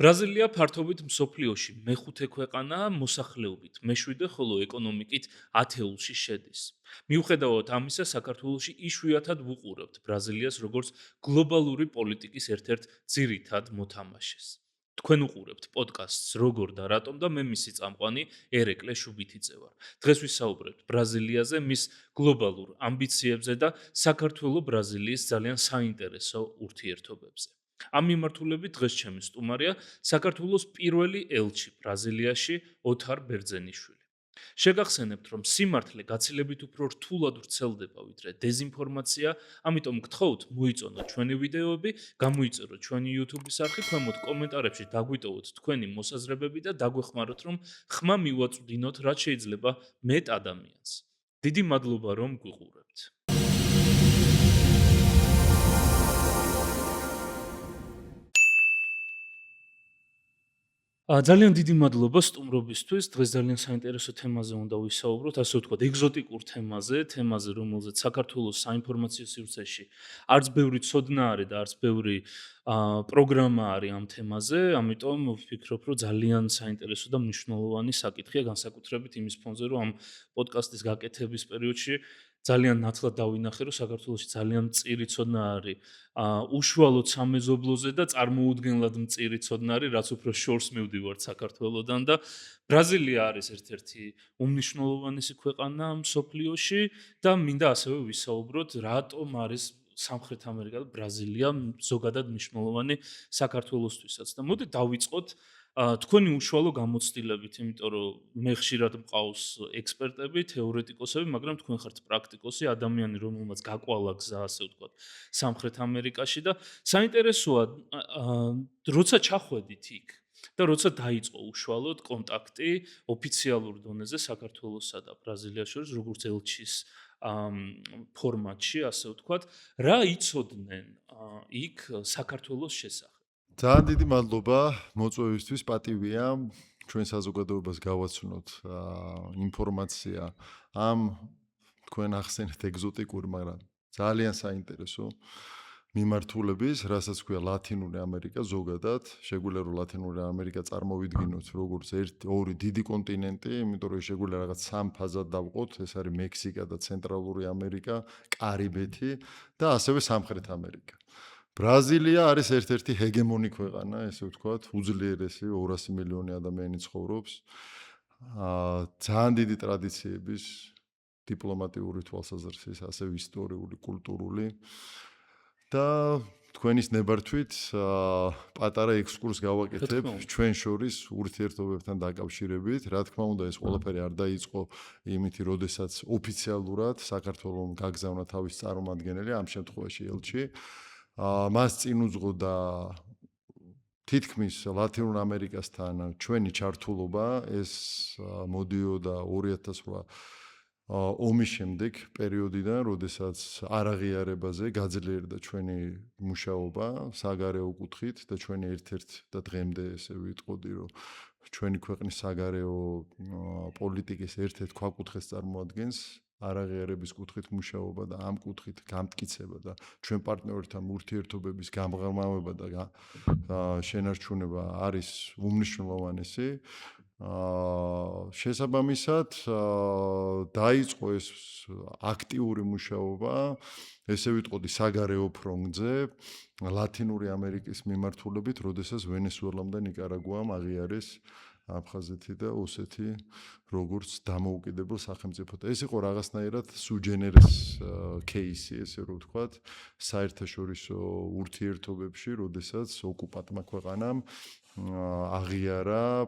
ბრაზილია ფართობით მსოფლიოში მეხუთე ქვეყანაა მოსახლეობით, მეშვიდე, ხოლო ეკონომიკით ათეულში შედის. მიუხედავად ამისა, საქართველოში იშვიათად ვუყურებთ ბრაზილიას როგორც გლობალური პოლიტიკის ერთ-ერთ ძირითად მოთამაშეს. თქვენ უყურებთ პოდკასტს როგორ და რატომ და მე მისი წამყვანი ერეკლე შუბითიძე ვარ. დღეს ვისაუბრებთ ბრაზილიაზე, მის გლობალურ ამბიციებზე და საქართველო-ბრაზილიის ძალიან საინტერესო ურთიერთობებზე. ამ მიმართულებით დღეს ჩემი სტუმარია საქართველოს პირველი ელჩი ბრაზილიაში ოთარ ბერძენიშვილი. შეგახსენებთ, რომ სიმართლე გაცილებით უფრო რთულად ვრცელდება ვიდრე დეზინფორმაცია, ამიტომ გთხოვთ, მოიწონოთ ჩვენი ვიდეოები, გამოიწეროთ ჩვენი YouTube-ის არხი, ქვემოთ კომენტარებში დაგვიტოვოთ თქვენი მოსაზრებები და დაგვეხმაროთ, რომ ხმა მივაწვდინოთ, რაც შეიძლება მეტ ადამიანს. დიდი მადლობა, რომ გვიყურებთ. ძალიან დიდი მადლობა სტუმრობისთვის. დღეს ძალიან საინტერესო თემაზე უნდა ვისაუბროთ, ასე ვთქვათ, ეგზოტიკურ თემაზე, რომელზეც საქართველოს საინფორმაციო სივრცეში არც ბევრი ცოდნა არის და არც ბევრი პროგრამა არის ამ თემაზე, ამიტომ ვფიქრობ, რომ ძალიან საინტერესო და მნიშვნელოვანი საკითხია, განსაკუთრებით იმის ფონზე, რომ ამ პოდკასტის გაკეთების პერიოდში ძალიან ნათლად დავინახე, რომ საქართველოში ძალიან მწირი ცოდნა არის უშუალოდ სამეზობლოზე და წარმოუდგენლად მწირი ცოდნა არის, რაც უფრო შორს მივდივართ საქართველოსდან და ბრაზილია არის ერთ-ერთი უმნიშვნელოვანესი ქვეყანა მსოფლიოში და მინდა ასევე ვისაუბროთ, რატომ არის სამხრეთ ამერიკა და ბრაზილია ზოგადად მნიშვნელოვანი საქართველოსთვისაც. და მოდი დავიწყოთ თქვენი უშუალო გამოცდილებით, იმიტომ რომ მე ხშირად მყავს ექსპერტები, თეორეტიკოსები, მაგრამ თქვენ ხართ პრაქტიკოსი, ადამიანი, რომელმაც გაკვალა გზა, ასე ვთქვათ, სამხრეთ ამერიკაში და საინტერესოა, როცა ჩახვედით იქ და როცა დაიწყო უშუალოდ კონტაქტი ოფიციალურ დონეზე საქართველოსსა და ბრაზილიას შორის, როგორც ელჩის ფორმატში, ასე ვთქვათ, რა იცოდნენ იქ საქართველოს შესახებ? ძალიან დიდი მადლობა მოწვევისთვის, პატივია ჩვენ საზოგადოებას გავაცნოთ ინფორმაცია ამ თქვენ ახსენეთ ეგზოტიკური, მაგრამ ძალიან საინტერესო მიმართულების, რასაც ქვია ლათინური ამერიკა ზოგადად, შეგვიძლია რომ ლათინური ამერიკა წარმოვიდგინოთ როგორც ორი დიდი კონტინენტი, იმიტომ რომ შეგვიძლია რაღაც სამ ფაზად დავყოთ, ეს არის მექსიკა და ცენტრალური ამერიკა, კარიბეთი და ასევე სამხრეთ ამერიკა. ბრაზილია არის ერთ-ერთი ჰეგემონი ქვეყანა, ესე ვთქვათ, უძლიერესი 200 მილიონი ადამიანი ცხოვრობს. ძალიან დიდი ტრადიციების, დიპლომატიური თვალსაზრისით, ასევე ისტორიული, კულტურული და თქვენის ნებართვით პატარა ექსკურს გავაკეთებ ჩვენ შორის ურთიერთობებთან დაკავშირებით. რა თქმა უნდა, ეს ყველაფერი არ დაიწყო იმით, როდესაც ოფიციალურად საქართველოს გაგზავნა თავის წარმომადგენელი, ამ შემთხვევაში ელჩი. მას წინ უძღოდა თითქმის ლათინურ ამერიკასთან ჩვენი ჩართულობა, ეს მოდიოდა 2008 ომის შემდეგ პერიოდიდან, როდესაც არაღიარებაზე გაძლიერდა ჩვენი მუშაობა საგარეო კუთხით და ჩვენი ერთ-ერთ და დღემდე ესე ვიტყოდი, რომ ჩვენი ქვეყნის საგარეო პოლიტიკის ერთ-ერთ ქვაკუთხედს წარმოადგენს არაღიარების კუთხით მუშაობა და ამ კუთხით გამტკიცება და ჩვენ პარტნიორებთან ურთიერთობების გამღრმავება და შენარჩუნება არის უმნიშვნელოვანესი. შესაბამისად დაიწყო ეს აქტიური მუშაობა, ესე ვიტყოდი, საგარეო ფრონტზე ლათინური ამერიკის მიმართულებით, როდესაც ვენესუელამ და ნიკარაგუამ აღიარეს აფხაზეთი და ოსეთი როგორც დამოუკიდებელ სახელმწიფოთა. ეს იყო რაღაცნაირად სუჯენერეს кейსი, ესე რომ ვთქვათ, საერთაშორისო ურთიერთობებში, როდესაც ოკუპანტმა ქვეყანამ აღიარა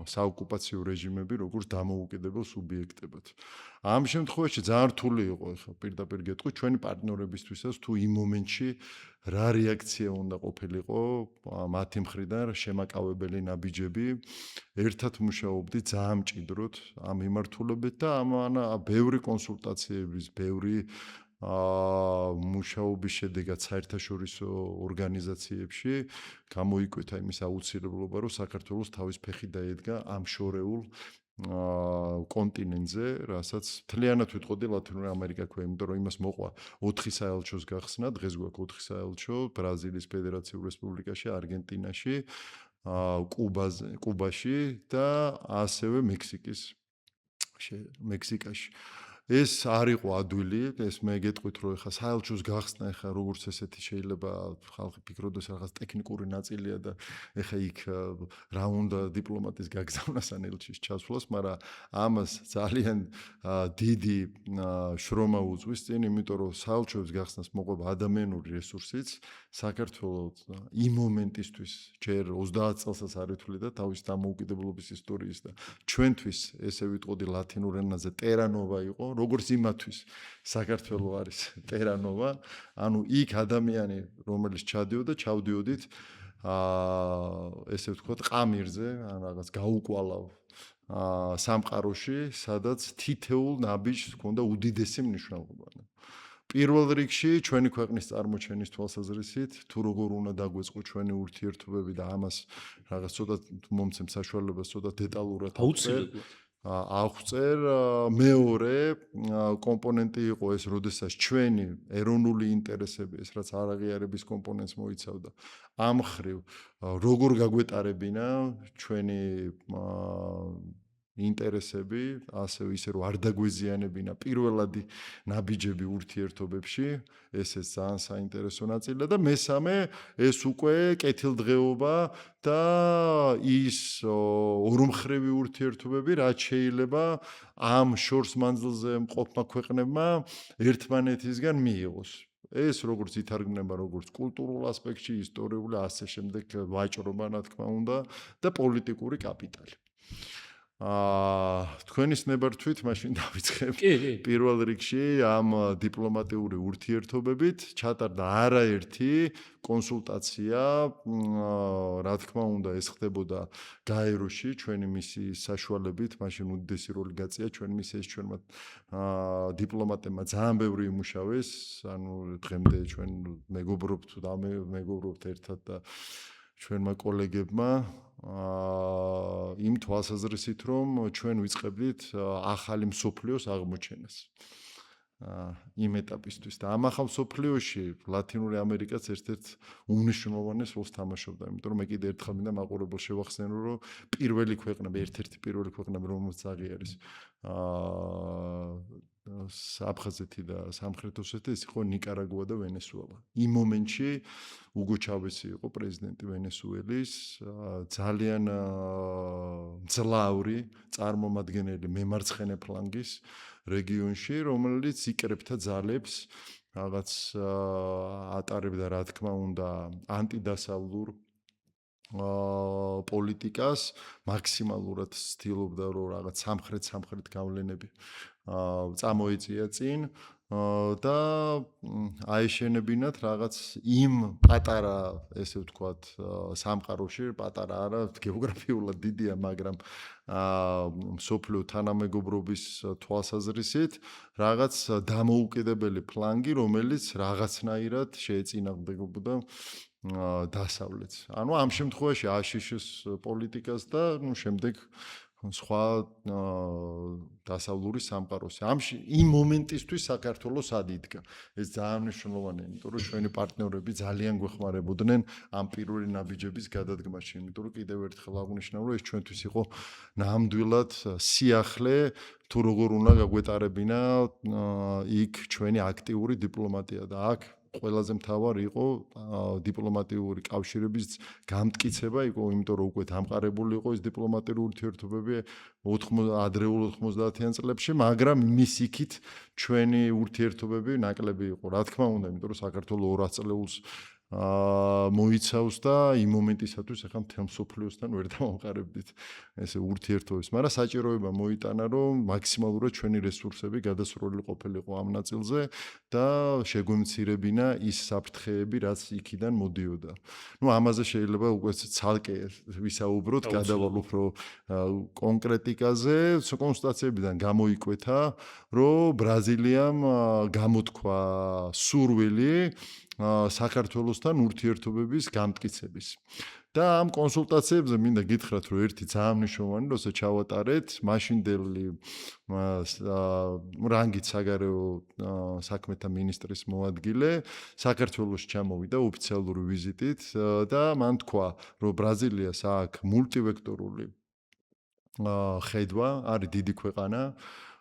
საოკუპაციო რეჟიმები როგორც დამოუკიდებელ სუბიექტებად. ამ შემთხვევაში ძალიან რთული იყო, ხო, პირდაპირ გეტყვი, ჩვენი პარტნიორებისთვისაც თუ იმ მომენტში რა რეაქცია უნდა ყოფილიყო მათი მხრიდან, შემაკავებელი ნაბიჯები, ერთად მუშაობდით ძალიან მჭიდროდ ამ მიმართულებით და ამან ბევრი კონსულტაციების, ბევრი მუშაობის შედეგად საერთაშორისო ორგანიზაციებში გამოიკვეთა იმის აუცილებლობა, რომ საქართველოს თავის ფეხი დაედგა ამ შორეულ კონტინენტზე, რასაც მთლიანად ვიტყოდი ლათინური ამერიკა ქვია, იმიტომ რომ იმას მოყვა 4 საელჩოს გახსნა, დღეს გვაქვს 4 საელჩო ბრაზილიის ფედერაციულ რესპუბლიკაში, არგენტინაში, კუბაში და ასევე მექსიკაში. ეს არ იყო ადვილი, ეს მე გეტყვით რომ ეხა საელჩოს გახსნა, ეხა როგორც ესეთი შეიძლება ხალხი ფიქრობდეს რაღაც ტექნიკური ნაწილია და ეხა იქ რა უნდა დიპლომატის გაგზავნა სანელჩის ჩასვლას, მაგრამ ამას ძალიან დიდი შრომა უწვის წინ, იმიტომ რომ საელჩოს გახსნას მოყვება ადამიანური რესურსიც, საქართველოს იმ მომენტისთვის ჯერ 30 წელსაც არ ითვლიდა თავის დამოუკიდებლობის ისტორიის და ჩვენთვის ესე ვიტყოდი ლათინურ ენაზე ტერანოვა იყო, როგორც იმათვის საქართველოს არის ტერანოვა, ანუ იქ ადამიანი რომელიც ჩავდიოდით ესე ვთქვათ ყამირზე, ან რაღაც გაუკვალავ სამყაროში, სადაც თითეულ ნაბიჯს ჰქონდა უდიდესი მნიშვნელობა. პირველ რიგში ჩვენი ქვეყნის წარმოჩენის თვალსაზრისით, თუ როგორ უნდა დაგვეწყო ჩვენი ურთიერთობები და ამას რაღაც ცოტა მომცემ საშუალებას ცოტა დეტალურად აღწერ. მეორე კომპონენტი იყო ეს, როდესაც ჩვენი ეროვნული ინტერესები, ეს რაც არაღიარების კომპონენტს მოიცავდა, ამ ხრივ როგორ გაგვეტარებინა ჩვენი ინტერესები, ასევე ისე რომ არ დაგვეზიანებინა პირველადი ნაბიჯები ურთიერთობებში, ესეც ძალიან საინტერესო ნაწილია და მესამე ეს უკვე კეთილდღეობა და ის ორმხრივი ურთიერთობები, რაც შეიძლება ამ შორს მანძილზე მყოფმა ქვეყნებმა ერთმანეთისგან მიიღოს. ეს როგორც ითარგმნება როგორც კულტურულ ასპექტში, ისტორიული ასე შემდეგ ვაჭრობა, რა თქმა უნდა, და პოლიტიკური კაპიტალი. თქვენის ნებართვით მაშინ დავიწყებ. პირველ რიგში ამ დიპლომატიური ურთიერთობებით ჩატარდა არაერთი კონსულტაცია, რა თქმა უნდა, ეს ხდებოდა გაეროში, ჩვენი მისიის საშუალებით, მაშინ უდიდესი როლი გაწია ჩვენი მისიის ჩვენმა დიპლომატებმა ძალიან ბევრი იმუშავეს, ანუ დღემდე ჩვენ მეგობრობთ ერთად და ჩვენმა კოლეგებმა იმ თვალსაზრისით, რომ ჩვენ ვიწყებდით ახალი მსოფლიოს აღმოჩენას. იმ ეტაპისთვის და ამ ახალ მსოფლიოში ლათინური ამერიკაც ერთ-ერთ უმნიშვნელოვანეს როლს თამაშობდა, იმიტომ რომ მე კიდე ერთხელ მინდა მაყურებელს შევახსენო, რომ ერთ-ერთი პირველი ქვეყნები, რომელსაც აღიარეს აფხაზეთი და სამხრეთ ოსეთი, ეს იყო ნიკარაგუა და ვენესუელა. იმ მომენტში უგო ჩავესი იყო პრეზიდენტი ვენესუელის, ძალიან მძლავრი წარმომადგენელი მემარცხენე ფლანგის რეგიონში, რომელიც იკრებდა ძალებს, რაღაც ატარებდა, რა თქმა უნდა, ანტიდასავლურ პოლიტიკას, მაქსიმალურად ცდილობდა, რომ რაღაც სამხრეთ გავლენები წამოეწია წინ და აეშენებინათ რაღაც იმ პატარა, ესე ვთქვათ, სამყაროში, პატარა არა, გეოგრაფიულად დიდია, მაგრამ მსოფლიო თანამეგობრობის თვალსაზრისით რაღაც დამოუკიდებელი ფლანგი, რომელიც რაღაცნაირად შეეწინააღმდეგებოდა დასავლეთს. ანუ ამ შემთხვევაში აშშ-ის პოლიტიკას და შემდეგ სხვა დასავლური სამყაროს. იმ მომენტისთვის საქართველოს ადიდგა. ეს ძალიან მნიშვნელოვანია, იმიტომ რომ ჩვენი პარტნიორები ძალიან გვეხმარებოდნენ ამ პირველი ნაბიჯების გადადგმაში, იმიტომ რომ კიდევ ერთხელ აღვნიშნავ, რომ ეს ჩვენთვის იყო ნამდვილად სიახლე, თუ როგორ უნდა გაგვეტარებინა იქ ჩვენი აქტიური დიპლომატია და აქ ყველაზე მთავარი იყო დიპლომატიური კავშირების გამტკიცება იყო, იმიტომ რომ უკვე დამყარებული იყო ეს დიპლომატიური ურთიერთობები ადრეულ 90-იან წლებში, მაგრამ მის იქით ჩვენი ურთიერთობები ნაკლები იყო. რა თქმა უნდა, იმიტომ რომ საქართველოს 200 წლეულს მოიცავს და იმ მომენტისათვის ახლა მთელ მსოფლიოსთან ვერ დავამყარებდით ესე ურთიერთობებს, მაგრამ საჭიროება მოიტანა, რომ მაქსიმალურად ჩვენი რესურსები გადასროლილი ყოფილიყო ამ ნაწილზე და შეგვემცირებინა ის საფრთხეები, რაც იქიდან მოდიოდა. ამაზე შეიძლება უკვე ცალკე ვისაუბროთ, გადავალ უფრო კონკრეტიკაზე. კონსულტაციებიდან გამოიკვეთა, რომ ბრაზილიამ გამოთქვა სურვილი საქართველოსთან ურთიერთობების გამტკიცების. და ამ კონსულტაციებზე მინდა გითხრათ, რომ ერთი ძალიან მნიშვნელოვანი, როცა ჩავატარეთ, მაშინდელი რანგით საგარეო საქმეთა მინისტრის მოადგილე საქართველოში ჩამოვიდა ოფიციალური ვიზიტით და მან თქვა, რომ ბრაზილიას აქვს მულტივექტორული ხედვა, არის დიდი ქვეყანა,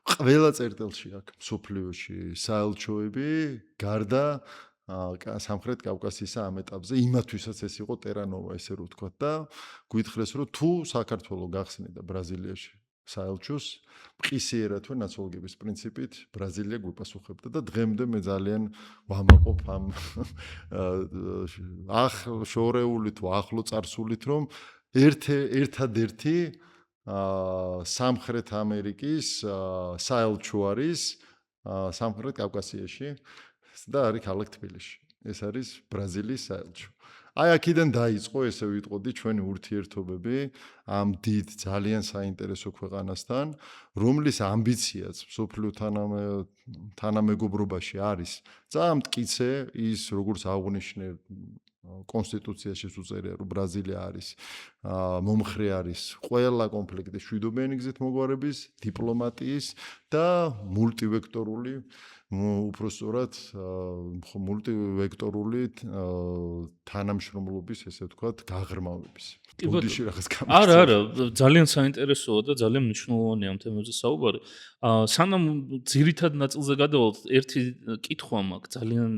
ყველა წერტილში აქვს მსოფლიოში საელჩოები, გარდა სამხრეთ კავკასიისა ამ ეტაპზე, იმათვისაც ეს იყო ტერანოვა, ესე რომ ვთქვათ და გვითხრეს, რომ თუ საქართველო გახსნიდა ბრაზილიაში საელჩოს, მყისიერად თუ ნაცვალგების პრინციპით ბრაზილია გვიპასუხებდა და დღემდე მე ძალიან ვამაყობ ამ შორეული თუ ახლო წარსულით, რომ ერთადერთი სამხრეთ ამერიკის საელჩო არის სამხრეთ კავკასიაში და არის ქალაქ თბილისში. ეს არის ბრაზილიის საელჩო. აი აქედან დაიწყო, ესე ვიტყოდი, ჩვენი ურთიერთობები ამ დიდ ძალიან საინტერესო ქვეყანასთან, რომლის ამბიციაც მსოფლიო თანამეგობრობაში არის ძალიან მტკიცე, ის როგორც აღვნიშნე კონსტიტუციაში უწერია, რომ ბრაზილია არის მომხრე არის ყველა კონფლიქტის მშვიდობიანი გზით მოგვარების, დიპლომატიის და მულტივექტორული უпростоრად მულტივექტორული თანამშრომლობის, ესე ვთქვათ, გაღრმავების. ბუდიში რაღაც არა, ძალიან საინტერესოა და ძალიან მნიშვნელოვანია ამ თემებზე საუბარი. სანამ ძირითად ნაწილზე გადავალთ, ერთი კითხვა მაქვს, ძალიან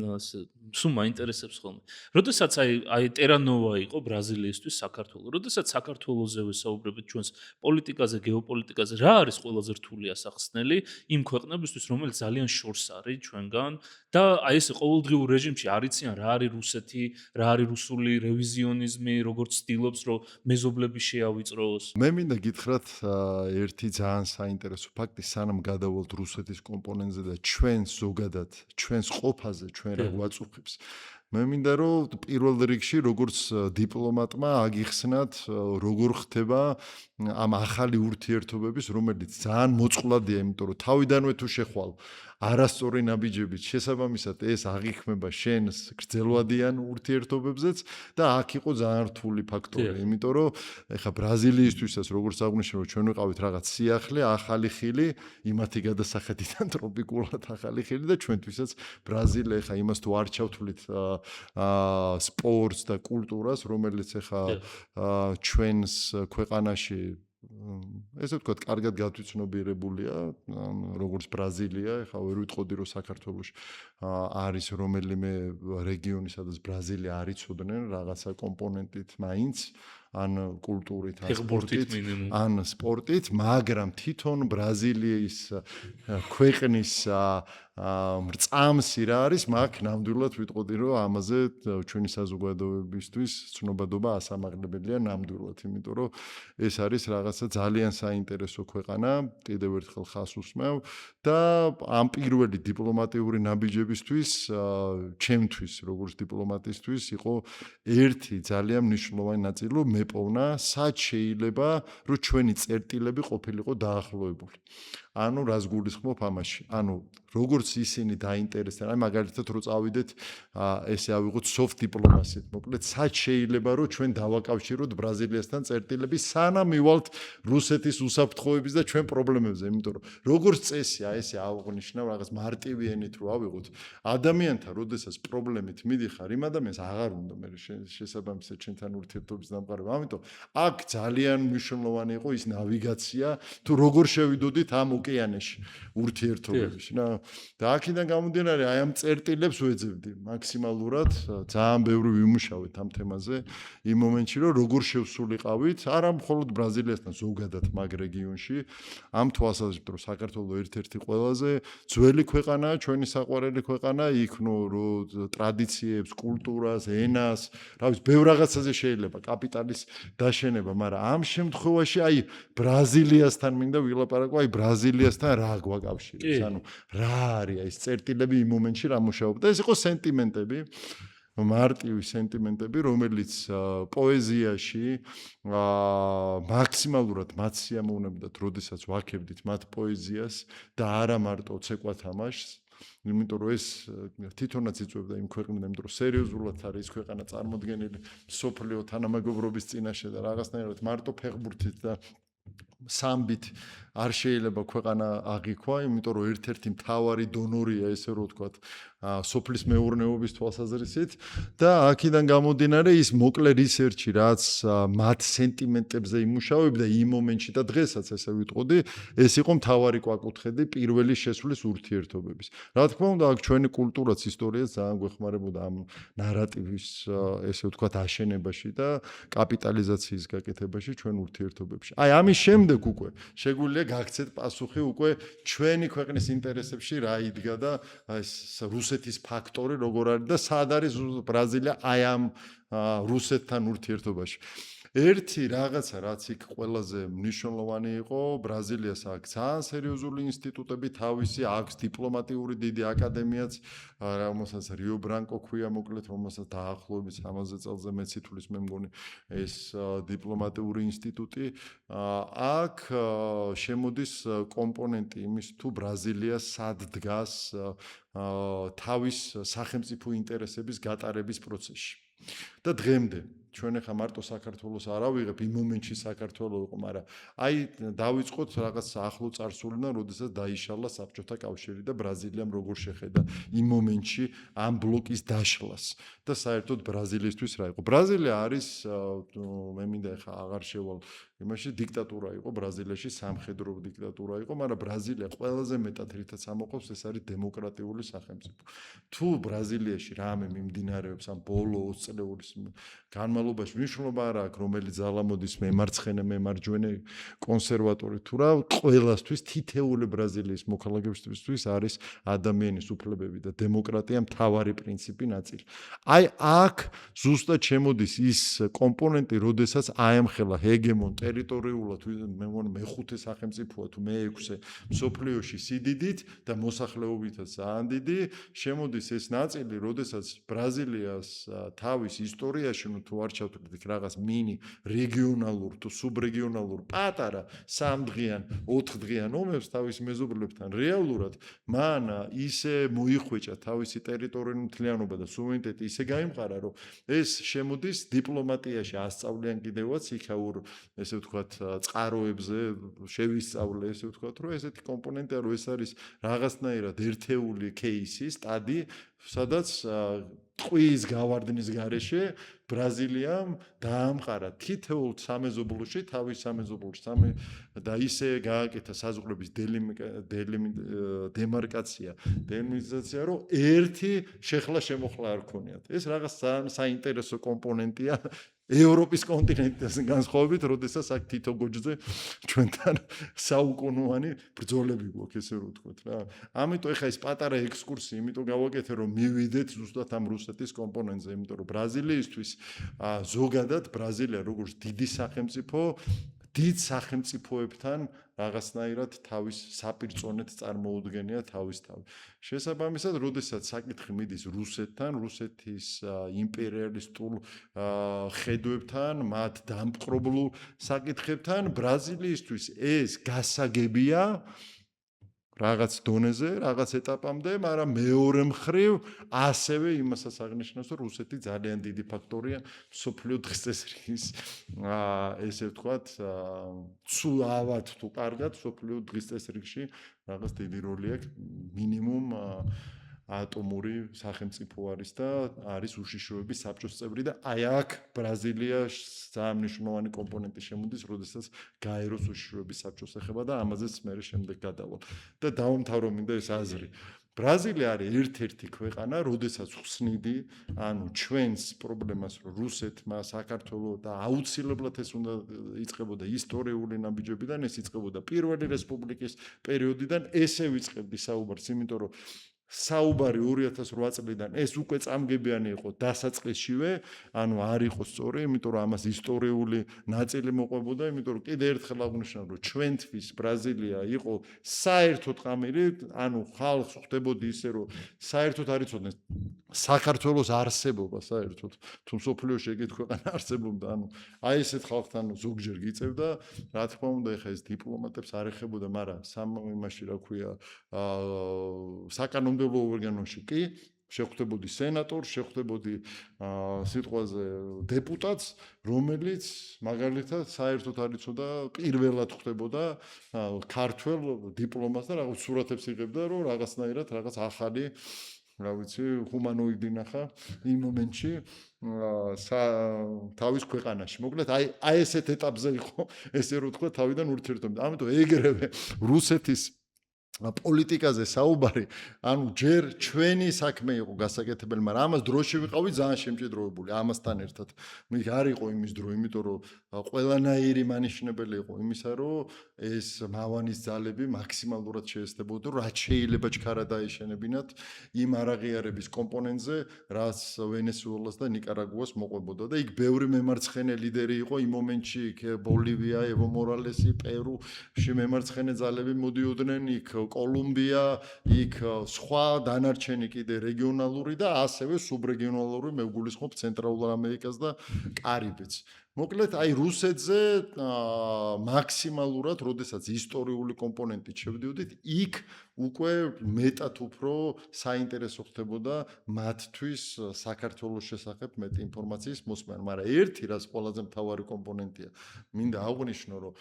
სულ მაინტერესებს ხოლმე. როდესაც აი ტერანოვა იყო ბრაზილიისთვის საქართველო, როდესაც საქართველოზე ვესაუბრებით ჩვენს პოლიტიკაზე, გეოპოლიტიკაზე, რა არის ყველაზე რთული ასახსნელი იმ ქვეყნებისთვის, რომელიც ძალიან შორს არის ჩვენგან და აი ეს ყოველდღიურ რეჟიმში არიციან რა არის რუსეთი, რა არის რუსული რევიზიონიზმი, როგორც ცდილობს, რომ მეზობლები შეავიწროს. მე მინდა გითხრათ ერთი ძალიან საინტერესო ფაქტი, სანამ გადავალთ რუსეთის კომპონენტზე და ჩვენს ზოგადად, ჩვენს ყოფაზე, ჩვენ რა გვაწუხებს. მე მინდა რომ პირველ რიგში როგორც დიპლომატმა აგიხსნათ, როგორ ხდება ამ ახალი ურთიერთობების, რომელიც ძალიან მოწყვლადია, იმიტომ რომ თავიდანვე თუ შეხვალ არასწორი ნაბიჯებით შესაბამისად ეს აღიქმება შენს გრძელვადიან ურთიერთობებზეც და აქ იყო ძალიან რთული ფაქტორი, იმიტომ რომ ეხა ბრაზილიისთვისაც როგორც აღვნიშნე, რომ ჩვენ ვიყავით რაღაც სიახლე, ახალი ხილი, იმათი გადასახედიდან ტროპიკულად ახალი ხილი და ჩვენთვისაც ბრაზილია ეხა იმას თუ არ ჩავთვლით სპორტს და კულტურას, რომელიც ეხა ჩვენს ქვეყანაში ესე ვთქვათ, კარგად გათვითცნობიერებულია, როგორც ბრაზილია, ეხლა ვერ ვიტყოდი, რომ საქართველოში არის რომელიმე რეგიონი, სადაც ბრაზილია არ იცოდნენ რაღაცა კომპონენტით მაინც, ან კულტურით, ან სპორტით, ან სპორტით, მაგრამ თვითონ ბრაზილიის ქვეყნის მრწამსი რა არის, მაგ ნამდვილად ვიტყოდი, რომ ამაზე ჩვენი საზოგადოებისთვის ცნობადობა ასამაღლებელია ნამდვილად, იმიტომ რომ ეს არის რაღაცა ძალიან საინტერესო ქვეყანა, კიდევ ერთხელ ხას უსმევ და ამ პირველი დიპლომატიური ნაბიჯებისთვის, ჩემთვის, როგორც დიპლომატისთვის, იყო ერთი ძალიან მნიშვნელოვანი ნაწილი, რომ მეპოვნა, სად შეიძლება, რომ ჩვენი წერტილები ყოფილიყო დაახლოებული. ანუ რას გულისხმობ ამაში? ანუ როგორც ისინი დაინტერესდნენ, აი მაგალითად რო წავიდეთ, ესე ავიღოთ soft diplomacy-ით, მოკლედ სად შეიძლება რომ ჩვენ დავაკავშიროთ ბრაზილიასთან წერტილები, სანამ მივალთ რუსეთის უსაფრთხოების და ჩვენ პრობლემებზე, იმიტომ რომ როგორც წესია, ესე აღვნიშნავ რაღაც მარტივიანით რო ავიღოთ, ადამიანთან როდესაც პრობლემით მიდიხარ, იმ ადამიანს აღარ უნდა მე შესაბამისად ჩვენთან ურთიერთობის დამყარება. ამიტომ აქ ძალიან მნიშვნელოვანი იყო ის ნავიგაცია, თუ როგორ შევიდოდით ამ ოკეანეში ურთიერთობებში, რა. და აქედან გამომდინარე, აი ამ წერტილებს ვეძებდი მაქსიმალურად, ძალიან ბევრი ვიმუშავეთ ამ თემაზე, იმ მომენტში, რომ როგორ შევსულიყავით, არა მხოლოდ ბრაზილიასთან, ზოგადად მაგ რეგიონში, ამ თვალსაზრისით, რომ საქართველო ერთ-ერთი ყველაზე ძველი ქვეყანაა, ჩვენი საყვარელი ქვეყანა, იქ რომ ტრადიციებს, კულტურას, ენას, რა ვიცი, ბევრ რაღაცაზე შეიძლება კაპიტალის დაშენება, მაგრამ ამ შემთხვევაში აი ბრაზილიასთან მინდა ვილაპარაკო, აი ბრაზილიასთან რა გვაკავშირებს, ანუ რა არის ეს წერტილები იმ მომენტში რა მუშაობდა. ეს იყო სენტიმენტები, მარტივი სენტიმენტები, რომელიც პოეზიაში მაქსიმალურად მათ სიამოვნებდათ, როდესაც ვაქებდით მათ პოეზიას და არა მარტო ცეკვა თამაშს. იმიტომ რომ ეს თვითონაც იწვევდა იმ ქვეყნიდან, იმიტომ რომ სერიოზულად არის ის ქვეყანა წარმოდგენილი სოფლიო თანამეგობრობის წინაშე და რაღაცნაირად მარტო ფეხბურთით და სამბით არ შეიძლება ქვეყანა აღიქვა, იმიტომ რომ ერთ-ერთი მთავარი დონორია, ესე რომ ვთქვათ, სოფლის მეურნეობის თვალსაზრისით და აქედან გამომდინარე ის მოკლე რისერჩი, რაც მათ სენტიმენტებზე იმუშავებდა იმ მომენტში და დღესაც ესე ვიტყოდი, ეს იყო მთავარი კვაკუთხედი პირველი შესვლის ურთიერთობების. რა თქმა უნდა, აქ ჩვენი კულტურაც, ისტორიაც ძალიან გვეხმარებოდა ამ ნარატივის, ესე ვთქვათ, აშენებაში და კაპიტალიზაციის გაკეთებაში ჩვენ ურთიერთობებში. აი, ამის შემდეგ უკვე შეგვიძლია გაგცეთ პასუხი უკვე ჩვენი ქვეყნის ინტერესებში რა იდგა და ეს რუსეთის ფაქტორი როგორ არის და სად არის ბრაზილია აი ამ რუსეთთან ურთიერთობაში. ერთი რაღაცა, რაც იქ ყველაზე მნიშვნელოვანი იყო, ბრაზილიას აქვს ძალიან სერიოზული ინსტიტუტები, თავისი აქვს დიპლომატიური დიდი აკადემიაც, რომელსაც რიო ბრანკო ქვია მოკლედ, რომელსაც დაახლოებით 60 წელზე მეც ითვლის მე მგონი ეს დიპლომატიური ინსტიტუტი. აქ შემოდის კომპონენტი იმის თუ ბრაზილია სად დგას თავის სახელმწიფო ინტერესების გატარების პროცესში. და დღემდე ჩვენ ახლა მარტო საქართველოს არ ავიღებ, იმ მომენტში საქართველო იყო, მაგრამ აი დავიწყოთ რაღაც ახლო წარსულიდან, როდესაც დაიშალა საბჭოთა კავშირი და ბრაზილიამ როგორ შეხედა იმ მომენტში ამ ბლოკის დაშლას და საერთოდ ბრაზილიისთვის რა იყო. ბრაზილია არის მე მინდა ახლა აღარ შევალ იმაში დიქტატურა იყო ბრაზილიაში, სამხედრო დიქტატურა იყო, მაგრამ ბრაზილია ყველაზე მეტად რითაც ამოყობს, ეს არის დემოკრატიული სახელმწიფო. თუ ბრაზილიაში რამე მიმდინარეობს ამ ბოლო 20 წლების განმავლობაში მნიშვნელობა არ აქვს, რომელი ძალა მოდის მემარცხენე, მემარჯვენე, კონსერვატორი თუ რა, ყველასთვის თითეული ბრაზილიის მოქალაქეებისთვის არის ადამიანის უფლებები და დემოკრატია მთავარი პრინციპი ნაწილი. აი აქ ზუსტად შემოდის ის კომპონენტი, როდესაც აემხელა ჰეგემონ ტერიტორიულად, მე მგონი მეხუთე სახელმწიფოა თუ მე-6 მსოფლიოში სიდიდით და მოსახლეობითაც ძალიან დიდი, შემოდის ეს ნაწილი, როდესაც ბრაზილიას თავის ისტორიაში თუ არ ჩავთვლით რაღაც მინი რეგიონალურ თუ სუბრეგიონალურ პატარა 3 დღიან, 4 დღიან ომებს თავის მეზობლებთან რეალურად მან ისე მოიხვეჭა თავისი ტერიტორიული მთლიანობა და სუვერენიტეტი ისე გაიმყარა, რომ ეს შემოდის დიპლომატიაში ასწავლიან კიდევაც იქაურ, ესე ვთქვათ, წყაროებზე შევისწავლე, ესე ვთქვათ, რომ ესეთი კომპონენტია, რომ ეს არის რაღაცნაირად ერთეული кейსი, სტადი, სადაც ტყვის გავარდნის გარეშე ბრაზილიამ დაამყარა თითოეულ სამეზობლოში, თავის სამეზობლოში და ისე გააკეთა საზღვრების დემარკაცია, რომ ერთი შეხლა-შემოხლა არ ქონიათ. ეს რაღაც ძალიან საინტერესო კომპონენტია ევროპის კონტინენტიდან განსხვავებით, როდესაც აქ თითო გოჯზე ჩვენთან საუკუნოვანი ბრძოლები გვაქვს, ესე რომ ვთქვათ რა. ამიტომ ეხა ეს პატარა ექსკურსი, იმიტომ გავაკეთე, რომ მივიდეთ ზუსტად ამ რუსეთის კომპონენტზე, იმიტომ რომ ბრაზილიისთვის ზოგადად ბრაზილია როგორც დიდი სახელმწიფო, დიდ სახელმწიფოებთან რაღაცნაირად თავის საპირწონედ წარმოუდგენია თავის თავი. შესაბამისად, როდესაც საკითხი მიდის რუსეთთან, რუსეთის იმპერიალისტურ ხედვებთან, მათ დამპყრობლურ საკითხებთან, ბრაზილიისთვის ეს გასაგებია რაღაც დონეზე, რაღაც ეტაპამდე, მაგრამ მეორე მხრივ ასევე იმასაც აღნიშნავს, რომ რუსეთი ძალიან დიდი ფაქტორია მსოფლიო დღესდღეობის ესე ვთქვათ, ცუდად თუ კარგად მსოფლიო დღესდღეობაში რაღაც დიდი როლი აქვს, მინიმუმ ატომური სახელმწიფო არის და არის უშიშროების საბჭოს წევრი და აი აქ ბრაზილია ძალიან მნიშვნელოვანი კომპონენტი შემოდის, როდესაც გაეროს უშიშროების საბჭოს ეხება და ამაზეც მე შემდეგ გადავალ. და დავამთავრო მინდა ეს აზრი. ბრაზილია არის ერთ-ერთი ქვეყანა, როდესაც ხსნიდი, ანუ ჩვენს პრობლემას, რომ რუსეთმა, საქართველოს და აუცილებლად ეს უნდა იწყებოდა ისტორიული ნაბიჯებიდან, ეს იწყებოდა პირველი რესპუბლიკის პერიოდიდან, ესე ვიწყებდი საუბარს, იმიტომ რომ საუბარი 2008 წლიდან ეს უკვე წამგებიანი იყო დასაწყისშივე, ანუ არ იყო სწორი, იმიტომ რომ ამას ისტორიული ნაწილი მოყვებოდა, იმიტომ რომ კიდე ერთხელ აღნიშნავ, რომ ჩვენთვის ბრაზილია იყო საერთოდ ყამილი, ანუ ხალხს ხვდებოდი ისე, რომ საერთოდ არ იცოდნენ საქართველოს არსებობა საერთოდ, თუ მსოფლიოში ეგეთ ქვეყანა არსებობდა, ანუ აი ესეთ ხალხთან ზოგჯერ გიწევდა, რა თქმა უნდა, ეხა ეს დიპლომატებს არ ეხებოდა, მაგრამ სამ იმაში რა ქვია, საკანონმდებლო კანონმდებლო ორგანოში კი შეხვდებოდი სენატორს, შეხვდებოდი სიტყვაზე დეპუტატს, რომელიც მაგალითად საერთოდ არ იცოდა, პირველად ხვდებოდა ქართველ დიპლომატს და რაღაც სურათებს იღებდა, რომ რაღაცნაირად რაღაც ახალი, რა ვიცი, ჰუმანოიდი ნახა იმ მომენტში თავის ქვეყანაში. მოკლედ, აი ესეთ ეტაპზე იყო, ესე რომ თქვა, თავიდან ურთიერთობა. ამიტომ ეგრევე რუსეთის პოლიტიკაზე საუბარი, ანუ ჯერ ჩვენი საქმე იყო გასაკეთებელი, მაგრამ ამას დროში ვიყავი ძალიან შემჭიდროებული ამასთან ერთად. მე არ იყო იმის დრო, იმიტომ რომ ყველანაირი მანიშნებელი იყო იმისა, რომ ეს მავანის ძალები მაქსიმალურად შეესწებოდნენ, რაც შეიძლება ჩქარა დაეშენებინათ იმ არაღიარების კომპონენტზე, რაც ვენესუელას და ნიკარაგუას მოყვებოდა და იქ ბევრი მემარცხენე ლიდერი იყო იმ მომენტში, იქ ბოლივია, ევო მორალესი, პერუში მემარცხენე ძალები მოდიოდნენ, იქ კოლუმბია, იქ სხვა დანარჩენი კიდე რეგიონალური და ასევე სუბრეგიონალური, მე ვგულისხმობ ცენტრალურ ამერიკას და კარიბეთს. მოკლედ, აი რუსეთზე მაქსიმალურად, როდესაც ისტორიული კომპონენტით შევდიოდით, იქ უკვე მეტად უფრო საინტერესო ხდებოდა მათთვის საქართველოს შესახებ მეტი ინფორმაციის მოსმენა, მაგრამ ერთი რაც ყველაზე მთავარი კომპონენტია, მინდა აღვნიშნო, რომ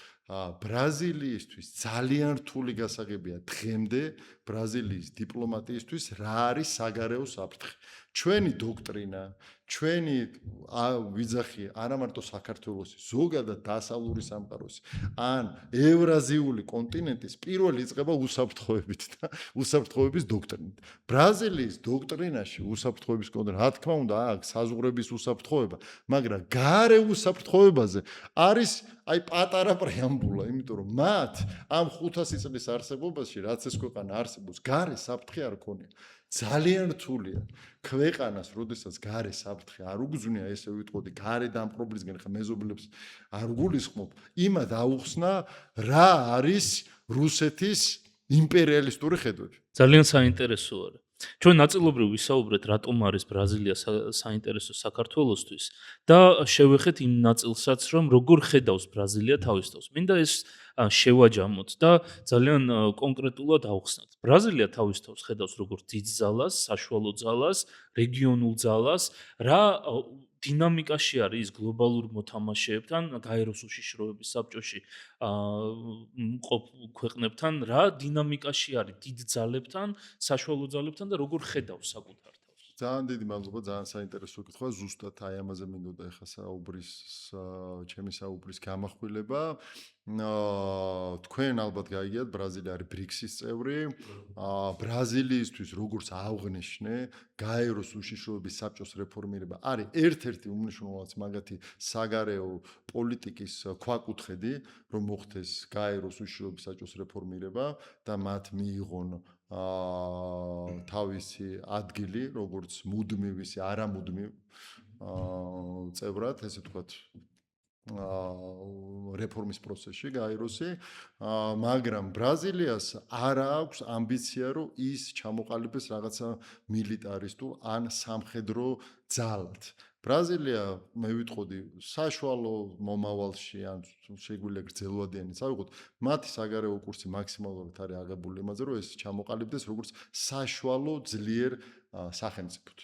ბრაზილიისთვის ძალიან რთული გასაღებია დღემდე ბრაზილიის დიპლომატიისთვის რა არის საგარეო საფრთხე. ჩვენი დოქტრინა, ჩვენი ვიძახი არა მარტო საქართველოსი, ზოგადად დასავლური სამყაროსი, ან ევრაზიული კონტინენტის პირველი იწყება უსაფრთხოებით და უსაფრთხოების დოქტრინით. ბრაზილიის დოქტრინაში უსაფრთხოების კონტინენტი, რა თქმა უნდა, აქვს საზღვრების უსაფრთხოება, მაგრამ გარე უსაფრთხოებაზე არის აი პატარა პრეამბულა, იმიტომ რომ მათ ამ 500 წლის არსებობაში, რაც ეს ქვეყანა არსებობს, გარე საფრთხე არ ქონია. ძალიან რთულია ქვეყანას, როდესაც გარე საფრთხე არ უგზნია, ესე ვიტყოდი, გარე დამპყრობლისგან ხა მეზობლებს არ გულისხმობ, იმად აუხსნა რა არის რუსეთის იმპერიალისტური ხედვები. ძალიან საინტერესო არის. ჩვენ ნაწილობრივ ვისაუბრეთ, რატომ არის ბრაზილია საინტერესო საქართველოსთვის და შევეხეთ იმ ნაწილსაც, რომ როგორ ხედავს ბრაზილია თავის თავს. მინდა ეს შევაჯამოთ და ძალიან კონკრეტულად ავხსნათ. ბრაზილია თავის თავს ხედავს როგორც დიდ ძალას, საშუალო ძალას, რეგიონულ ძალას, რა დინამიკაში არის ის გლობალურ მოთამაშეებთან, გაეროს უშიშროების საბჭოში მყოფ ქვეყნებთან, რა დინამიკაში არის დიდ ძალებთან, საშუალო ძალებთან და როგორ ხედავს საკუთარ თავს. ძალიან დიდი მადლობა, ძალიან საინტერესო კითხვა. ზუსტად აი ამაზე მინდოდა ახლა ჩემი საუბრის გამახვილება. თქვენ ალბათ გაიგიათ, ბრაზილია არის ბრიქსის წევრი. ბრაზილიისთვის როგორც აღნიშნე, გაეროს უშიშროების საბჭოს რეფორმირება არის ერთ-ერთი უმნიშვნელოვანესი მაგათი საგარეო პოლიტიკის ქვაკუთხედი, რომ მოხდეს გაეროს უშიშროების საბჭოს რეფორმირება და მათ მიიღონ თავისი ადგილი, როგორც მუდმივი, არამუდმივ წევრად, ესე ვთქვათ, რეფორმის პროცესში გაეროსი, მაგრამ ბრაზილიას არ აქვს ამბიცია, რომ ის ჩამოყალიბდეს რაღაცა მილიტარისტულ ან სამხედრო ძალად. ბრაზილია, მე ვიტყოდი, საშუალო მომავალში ან შეგვიძლია გრძელვადიანი წავიღოთ, მათი საგარეო კურსი მაქსიმალურად არის აღებული იმაზე, რომ ეს ჩამოყალიბდეს როგორც საშუალო ძლიერ სახელმწიფოდ,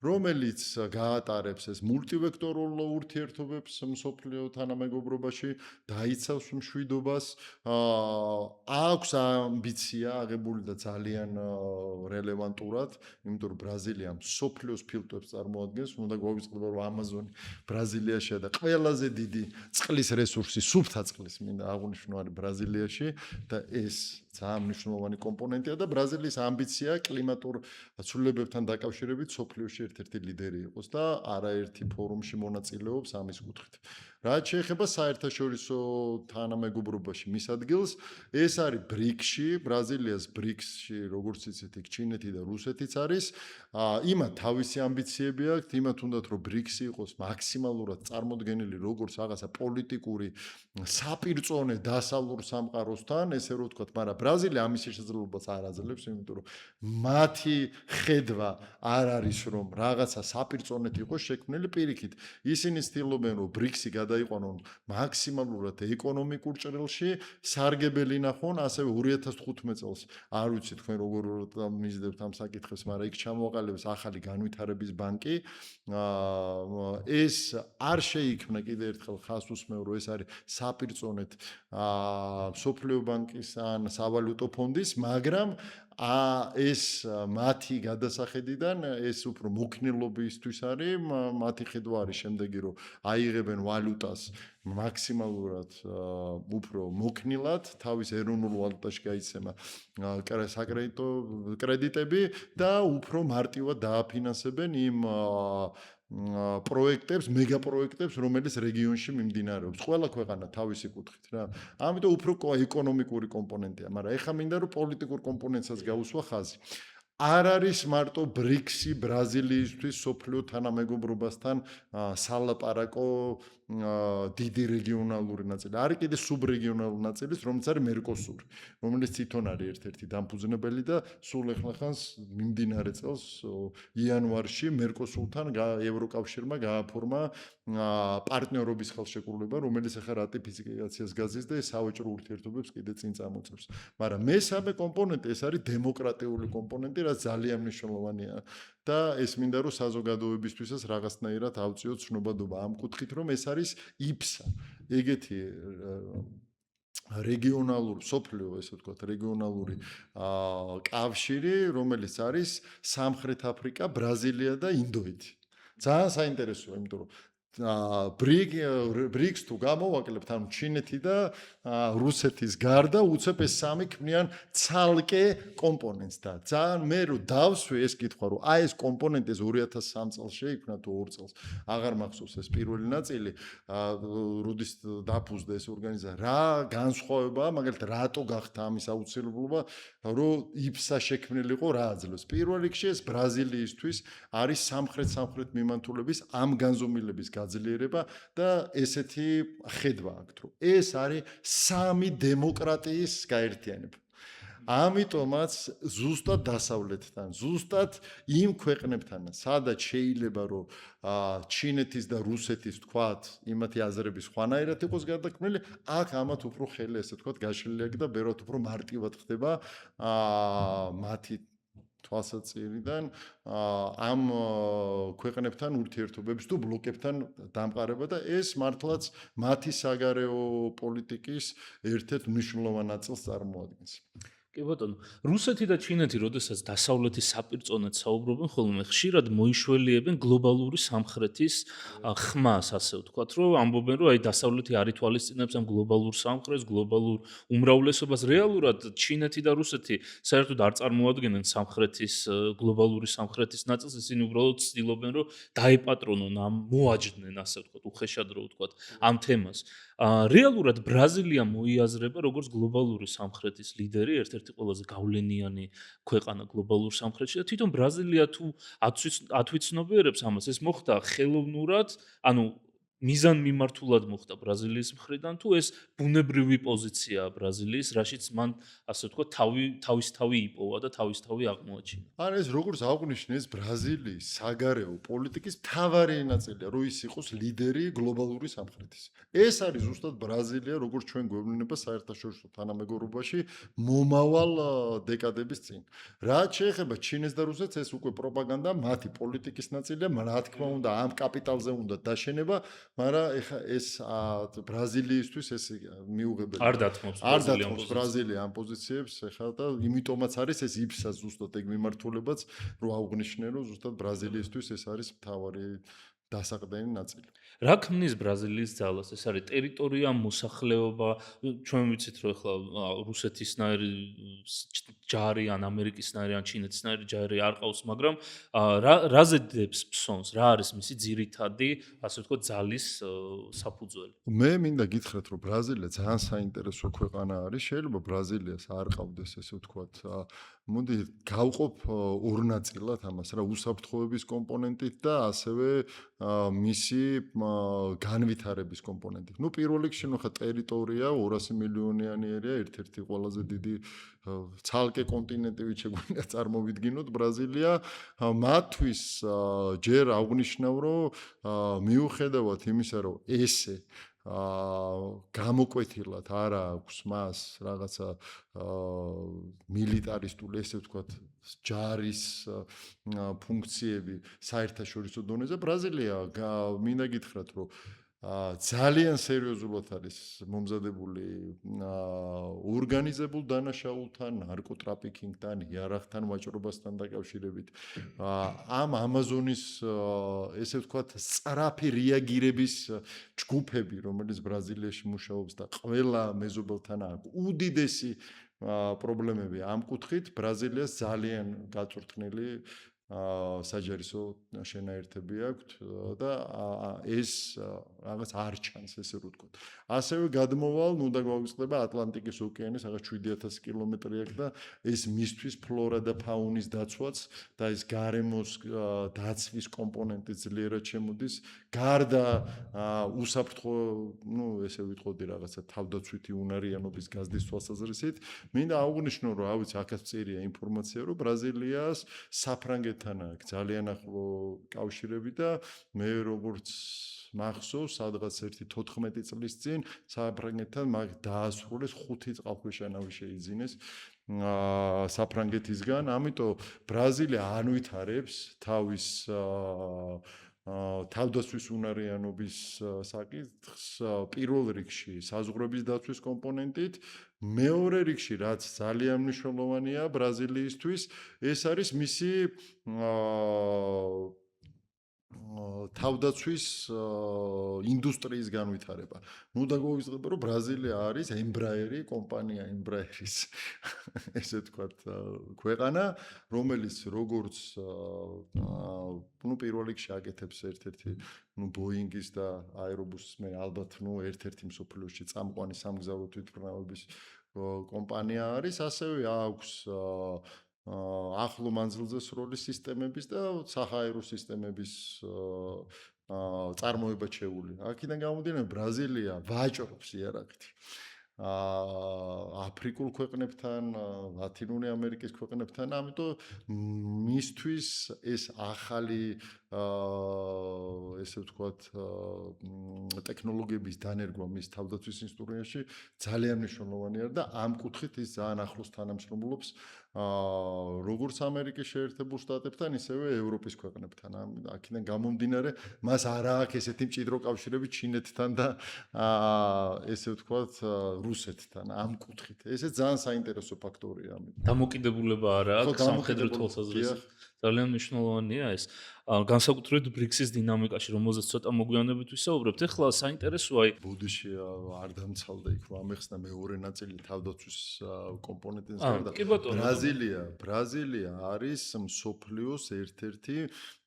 რომელიც გაატარებს ეს მულტივექტორულ ურთიერთობებს მსოფლიო თანამეგობრობაში, დაიცავს მშვიდობას, აქვს ამბიცია აღებული და ძალიან რელევანტურად, იმიტომ რომ ბრაზილია მსოფლიოს ფილტვებს წარმოადგენს, უნდა გვავიწყდება, რომ ამაზონი ბრაზილიაშია და ყველაზე დიდი წყლის რესურსი, სუფთა წყლის, მინდა აღვნიშნო, არის ბრაზილიაში და ეს ძალიან მნიშვნელოვანი კომპონენტია და ბრაზილიის ამბიცია კლიმატურ ცვლილებებთან დაკავშირებით სოფლიოში ერთ-ერთი ლიდერი იყოს და არაერთი ფორუმში მონაწილეობს ამის კუთხით. რაც შეეხება საერთაშორისო თანამეგობრობაში მის ადგილს, ეს არის ბრიქსში, ბრაზილიას ბრიქსში, როგორც იცით, იქ ჩინეთი და რუსეთიც არის. იმათ თავისი ამბიციები აქვს, იმათ უნდათ რომ ბრიქსი იყოს მაქსიმალურად წარმოდგენილი როგორც რაღაცა პოლიტიკური საპირწონე დასავლურ სამყაროსთან, ესე რომ ვთქვათ, მაგრამ ბრაზილია ამის შესაძლებლობას არ აძლევს, იმიტომ რომ მათი ხედვა არ არის რომ რაღაცა საპირწონეთ იყოს შექმნილი პირიქით. ისინი ცდილობენ რომ ბრიქსი გადაიყვანონ მაქსიმალურად ეკონომიკურ ჭრილში, სარგებელი ნახონ, ასევე 2015 წელს არ ვიცი თქვენ როგორ მისდევთ ამ საკითხებს, მაგრამ იქ ჩამოყალიბეს ახალი განვითარების ბანკი. ეს არ შეიქმნა კიდე ერთხელ ხას უსმევ, რომ ეს არის საპირწონედ მსოფლიო ბანკის ან სავალუტო ფონდის, მაგრამ ეს მათი გადასახედიდან ეს უფრო მოქნილობისთვის არის, მათი ხედვა არის შემდეგი, რომ აიღებენ ვალუტას მაქსიმალურად უფრო მოქნილად, თავის ეროვნულ ვალუტაში გაიცემა საკრედიტო კრედიტები და უფრო მარტივად დააფინანსებენ იმ პროექტებს, მეგაპროექტებს, რომელიც რეგიონში მიმდინარეობს. ყველა ქვეყანა თავისი კუთხით რა. ამიტომ უფრო ეკონომიკური კომპონენტია, მაგრამ ეხლა მინდა რომ პოლიტიკურ კომპონენტსაც გავუსვა ხაზი. არ არის მარტო ბრიქსი ბრაზილიისთვის სოფლიო თანამეგობრობასთან სალაპარაკო დიდი რეგიონალური ნაწილი. არის კიდე სუბრეგიონალური ნაწილის, რომელიც არის მერკოსური, რომელიც თვითონ არის ერთ-ერთი დამფუძნებელი და სულ ეხლახანს მიმდინარე წელს იანვარში მერკოსურთან ევროკავშირმა გააფორმა პარტნიორობის ხელშეკრულება, რომელიც ახლა რატიფიკაციას გაძის და სავაჭრო ურთიერთობებს კიდე წინ წამოწევს. მაგრამ მესამე კომპონენტი ეს არის დემოკრატიული კომპონენტი, რაც ძალიან მნიშვნელოვანია. და ეს მინდა რომ საზოგადოებისთვისაც რაღაცნაირად ავწიოთ ცნობადობა ამ კუთხით, რომ ეს არის იფსა. ეგეთი რეგიონალური სოფლიო, ესე ვთქვათ, რეგიონალური კავშირი, რომელიც არის სამხრეთ აფრიკა, ბრაზილია და ინდოეთი. ძალიან საინტერესოა, იმიტომ რომ ბრიქს თუ გამოვაკლებთ, ანუ ჩინეთი და რუსეთის გარდა უცებ ეს სამი ქმნიან ცალკე კომპონენტს და ძალიან მე რომ დავსვი ეს კითხვა, რომ ეს კომპონენტი ეს 2003 წელს შეიქმნა თუ 2 წელს, აღარ მახსოვს ეს პირველი ნაწილი, როდის დაფუძნდა ეს ორგანიზაცია, რა განსხვავებაა, მაგალითად, რატო გახდა ამის აუცილებლობა, რომ იფსა შექმნილიყო, რა აძლევს. პირველ რიგში ეს ბრაზილიისთვის არის სამხრეთ მიმართულების ამ განზომილების გაძლიერება და ესეთი ხედვა აქვთ, რომ ეს არის სამი დემოკრატიის გაერთიანება. ამიტომაც ზუსტად დასავლეთთან, ზუსტად იმ ქვეყნებთან, სადაც შეიძლება რომ ჩინეთის და რუსეთის თქვათ, იმათი აზრების ხვანაირად იყოს გადაქმნილი, აქ ამათ უფრო ხელი ესე თქვათ გაშლილი აქვს და ბევრად უფრო მარტივად ხდება მათი თვალსაჩინიდან ამ ქვეყნებთან ურთიერთობების თუ ბლოკებთან დამყარება და ეს მართლაც მათი საგარეო პოლიტიკის ერთ-ერთ მნიშვნელოვან ნაწილს წარმოადგენს. კი ბატონო, რუსეთი და ჩინეთი, როდესაც დასავლეთის საპირწონედ საუბრობენ, ხოლმე ხშირად მოიშველიებენ გლობალური სამხრეთის ხმას, ასე ვთქვათ, რომ ამბობენ, რომ დასავლეთი არ ითვალისწინებს ამ გლობალურ სამხრეთს, გლობალურ უმრავლესობას. რეალურად ჩინეთი და რუსეთი საერთოდ არ წარმოადგენენ სამხრეთის გლობალური სამხრეთის ნაწილს, ისინი უბრალოდ ცდილობენ, რომ დაეპატრონონ ამ მოაჯდნენ, ასე ვთქვათ, უხეშად რო ვთქვათ, ამ თემას. რეალურად ბრაზილია მოიაზრება როგორც გლობალური სამხრეთის ლიდერი, ერთ-ერთი ყველაზე გავლენიანი ქვეყანა გლობალურ სამხრეთში და თვითონ ბრაზილია თუ ათვიცნობიერებს ამას, ეს მოხდა ხელოვნურად, ანუ მიზან მიმართულად მოხდა ბრაზილიის მხრიდან თუ ეს ბუნებრივი პოზიციაა ბრაზილიის, რაშიც მან ასე ვთქვათ, თავისთავი იპოვა და თავისთავი აღმოაჩინა. ან ეს როგორც აღვნიშნე, ეს ბრაზილიის საგარეო პოლიტიკის მთავარი ნაწილია, რომ ის იყოს ლიდერი გლობალური სამხრეთის. ეს არის ზუსტად ბრაზილია, როგორც ჩვენ გვევლინება საერთაშორისო თანამეგობრობაში მომავალ დეკადების წინ. რაც შეეხება ჩინეთს და რუსეთს, ეს უკვე პროპაგანდა, მათი პოლიტიკის ნაწილია, რა თქმა უნდა, ამ კაპიტალზე უნდა დაშენება, მაგრამ ეხა ეს ბრაზილიისთვის ეს მიუღებელი. არ დათმობს ბრაზილია ამ პოზიციებს, ეხა და იმიტომაც არის ეს იფსა ზუსტად ეგ მიმართულებაც, რომ აღვნიშნე, რომ ზუსტად ბრაზილიისთვის ეს არის მთავარი დასაყრდენი ნაწილი. რა ქმნის ბრაზილიის ძალას? ეს არის ტერიტორია, მოსახლეობა, ჩვენ ვიცით, რომ ახლა რუსეთისნაირი ჯარი ან ამერიკისნაირი ან ჩინეთისნაირი ჯარი არ ყავს, მაგრამ რაზე დებს ფსონს? რა არის მისი ძირითადი, ასე ვთქვათ, ძალის საფუძველი? მე მინდა გითხრათ, რომ ბრაზილია ძალიან საინტერესო ქვეყანა არის. შეიძლება ბრაზილიას არ ყავდეს, ესე ვთქვათ, მოდი გავყოფ ორ ნაწილად ამას რა, უსაფრთხოების კომპონენტით და ასევე მისი განვითარების კომპონენტი. ნუ პირველ რიგში ნუ ხა ტერიტორია 200 მილიონიანი ერია, ერთ-ერთი ყველაზე დიდი ცალკე კონტინენტი ვით შეგვიძლია წარმოვიდგინოთ ბრაზილია. მათთვის ჯერ აღნიშნავ, რომ მიუხედავად იმისა, რომ ესე გამოკვეთილად არა აქვს მას რაღაცა მილიტარისტული, ესე ვთქვათ, ჯარის ფუნქციები საერთაშორისო დონეზე, ბრაზილია მინდა გითხრათ, რომ ძალიან სერიოზულად არის მომზადებული ორგანიზებულ დანაშაულთან, ნარკოტრაფიკინგთან, იარაღთან ვაჭრობასთან დაკავშირებით. ამ ამაზონის ესე ვთქვათ, სწრაფი რეაგირების ჯგუფები, რომელიც ბრაზილიაში მუშაობს და ყველა მეზობელთან აქვს უდიდესი პრობლემები ამ კუთხით, ბრაზილიას ძალიან გაწვრთნილი საჯარისო შენაერთები აქვს და ეს რაღაც არ ჩანს, ესე რომ ვთქვათ. ასევე გადმოვალ, ნუ და გვაუწყდება ატლანტიკის ოკეანის რაღაც 7000 კილომეტრი აქვს და ეს მისთვის ფლორა და ფაუნის დაცვაც და ეს გარემოს დაცვის კომპონენტი ძლიერად შემოდის. გარდა უსაფრთხო, ნუ ესე ვიტყოდი რაღაცა თავდაცვითი უნარიანობის გაზრდის თვალსაზრისით, მინდა აღვნიშნო, რომ ავიც აქაც წერია ინფორმაცია, რომ ბრაზილიას საფრანგეთთან აქვს ძალიან ახლო კავშირები და მე როგორც მახსოვს, სადღაც ერთი 14 წლის წინ საფრანგეთთან მაგ დაასრულეს 5 წყალქვეშა ნავი შეიძინეს საფრანგეთისგან, ამიტომ ბრაზილია ანვითარებს თავის თავდაცვის უნარიანობის საკითხს პირველ რიგში საზღვრების დაცვის კომპონენტით, მეორე რიგში რაც ძალიან მნიშვნელოვანია ბრაზილიისთვის, ეს არის მისი თავდაცვის ინდუსტრიის განვითარება. ნუ დაგვაუწყდება, რომ ბრაზილია არის Embraer კომპანია, Embraer-ის ესე ვთქვათ, ქვეყანა, რომელიც როგორც ნუ პირველ რიგში აკეთებს ერთ-ერთი ნუ Boeing-ის და Airbus-ის მე ალბათ ნუ ერთ-ერთი მსოფლიოში წამყვანი სამგზავრო თვითმფრინავების კომპანია არის, ასევე აქვს ახლო მანძილზე სრული სისტემების და საჰაერო სისტემების წარმოება შეეული. აქედან გამომდინარე, ბრაზილია ვაჭრობს იარაღით. აფრიკულ ქვეყნებთან, ლათინური ამერიკის ქვეყნებთან, ამიტომ მისთვის ეს ახალი ესე ვთქვათ, ტექნოლოგიების დანერგვა მის თავდაცვის ინსტრუმენტში ძალიან მნიშვნელოვანია და ამ კუთხით ის ძალიან ახლოს თანამშრომლობს როგორც ამერიკის შეერთებულ შტატებთან, ისევე ევროპის ქვეყნებთან. აქედან გამომდინარე, მას არ აქვს ესეთი მჭიდრო კავშირები ჩინეთთან და ესე ვთქვათ, რუსეთთან ამ კუთხით. ესე ძალიან საინტერესო ფაქტორია. დამოკიდებულება არა აქვს სამხედრო თვალსაზრისით. ძალიან მნიშვნელოვანია ეს. განსაკუთრებით BRICS-ის დინამიკაში, რომელზეც ცოტა მოგვიანებით ვისაუბრებთ. ეხლა საინტერესოა ბუდიში არ დამცალდა იქ, რომ ამეხსნა მეორე ნაწილი თავდაცვის კომპონენტის გარდა. ბრაზილია არის მსოფლიოს ერთ-ერთი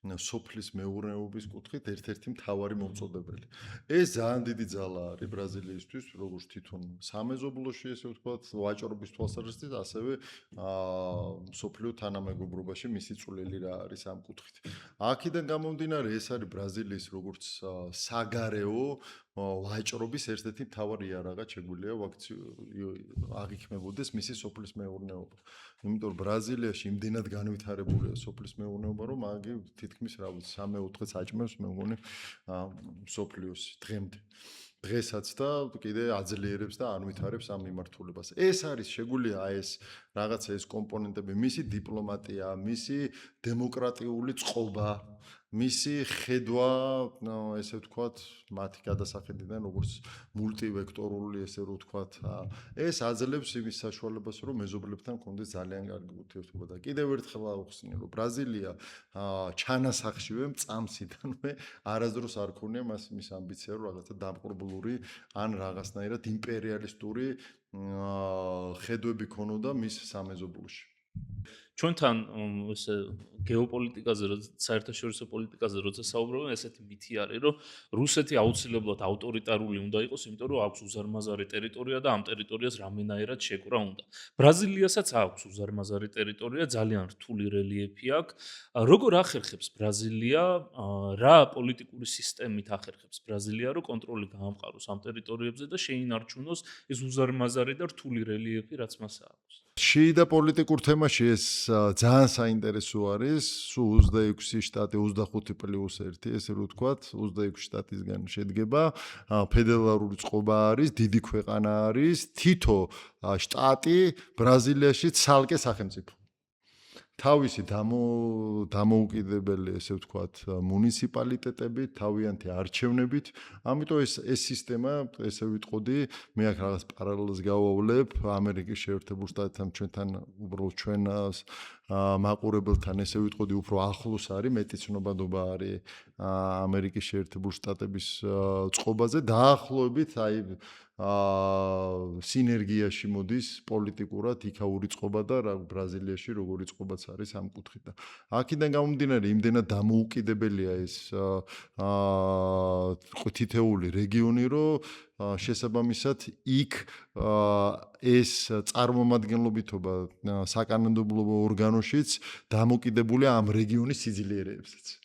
სოფლის მეურნეობის კუთხით ერთ-ერთი მთავარი მომწოდებელი. ეს ძალიან დიდი ძალა არის ბრაზილიისთვის, როგორც თვითონ სამეზობლოში, ესე ვთქვათ, ვაჭრობის თვალსაზრისით, ასევე მსოფლიო თანამეგობრობაში მისი წვლილი რა არის ამ კუთხით. აქედან გამომდინარე, ეს არის ბრაზილიის როგორც საგარეო ვაჭრობის ერთ-ერთი მთავარი იარაღად შეგვიძლია აღიქმებოდეს მისი სოფლის მეურნეობა. იმიტომ რომ ბრაზილიაში იმდენად განვითარებულია სოფლის მეურნეობა, რომ აგი თითქმის რა ვიცი 3-4 საჭმელს მე მგონი სოფლიოსი დღემდე. დღესაც და კიდე აძლიერებს და ანვითარებს ამ მიმართულებას. ეს არის შეგვიძლია ეს რაღაცა ეს კომპონენტები, მისი დიპლომატია, მისი დემოკრატიული წყობა, მისი ხედვა, ესე ვთქვათ, მათი გადასახედიდან როგორც მულტივექტორული, ესე რომ ვთქვათ, ეს აძლევს იმის საშუალებას, რომ მეზობლებთან კონდეს ძალიან კარგი ურთიერთობა და კიდევ ერთხელ ავხსნი, რომ ბრაზილია ჩანასახშივე მწამსიდანვე არასდროს არ ქონია მას იმის ამბიცია, რომ რაღაცა დამყრობლური ან რაღაცნაირად იმპერიალისტური ხედვები ქონოდა მის სამეზობლოში. ჩვენთან ესე გეოპოლიტიკაზე, საერთაშორისო პოლიტიკაზე როცა საუბრობენ, ესეთი მითი არის, რომ რუსეთი აუცილებლად ავტორიტარული უნდა იყოს, იმიტომ რომ აქვს უზარმაზარი ტერიტორია და ამ ტერიტორიას რამენაირად შეკვრა უნდა. ბრაზილიასაც აქვს უზარმაზარი ტერიტორია, ძალიან რთული რელიეფი აქვს. როგორ ახერხებს ბრაზილია, რა პოლიტიკური სისტემით ახერხებს ბრაზილია, რომ კონტროლი გაამყაროს ამ ტერიტორიებზე და შეინარჩუნოს ეს უზარმაზარი და რთული რელიეფი, რაც მას აქვს. შიდა პოლიტიკურ თემაში ეს ძალიან საინტერესო არის. სულ 26 შტატი 25+1, ესე რომ ვთქვათ, 26 შტატისგან შედგება. ფედერალური წყობა არის, დიდი ქვეყანა არის, თითო შტატი ბრაზილიაში ცალკე სახელმწიფო. თავისი დამოუკიდებელი, ესე ვთქვათ, მუნიციპალიტეტები, თავიანთი არჩევნებით. ამიტომ ეს სისტემა, ესე ვიტყოდი, მე აქ რაღაც პარალელს გავავლებ ამერიკის შეერთებულ შტატებთან, ჩვენთან უბრალოდ ჩვენ მაყურებელთან, ესე ვიტყოდი, უფრო ახლოს არის, მეტი ცნობადობა არის ამერიკის შეერთებულ შტატების წყობაზე, დაახლოებით აი სინერგიაში მოდის პოლიტიკურად იქაური წყობა და ბრაზილიაში როგორი წყობაც არის ამ კუთხით და აქედან გამომდინარე იმდენად დამოუკიდებელია ეს თითეული რეგიონი, რომ შესაბამისად იქ ეს წარმომადგენლობითობა საკანონმდებლო ორგანოშიც დამოკიდებულია ამ რეგიონის სიძლიერეებსაც.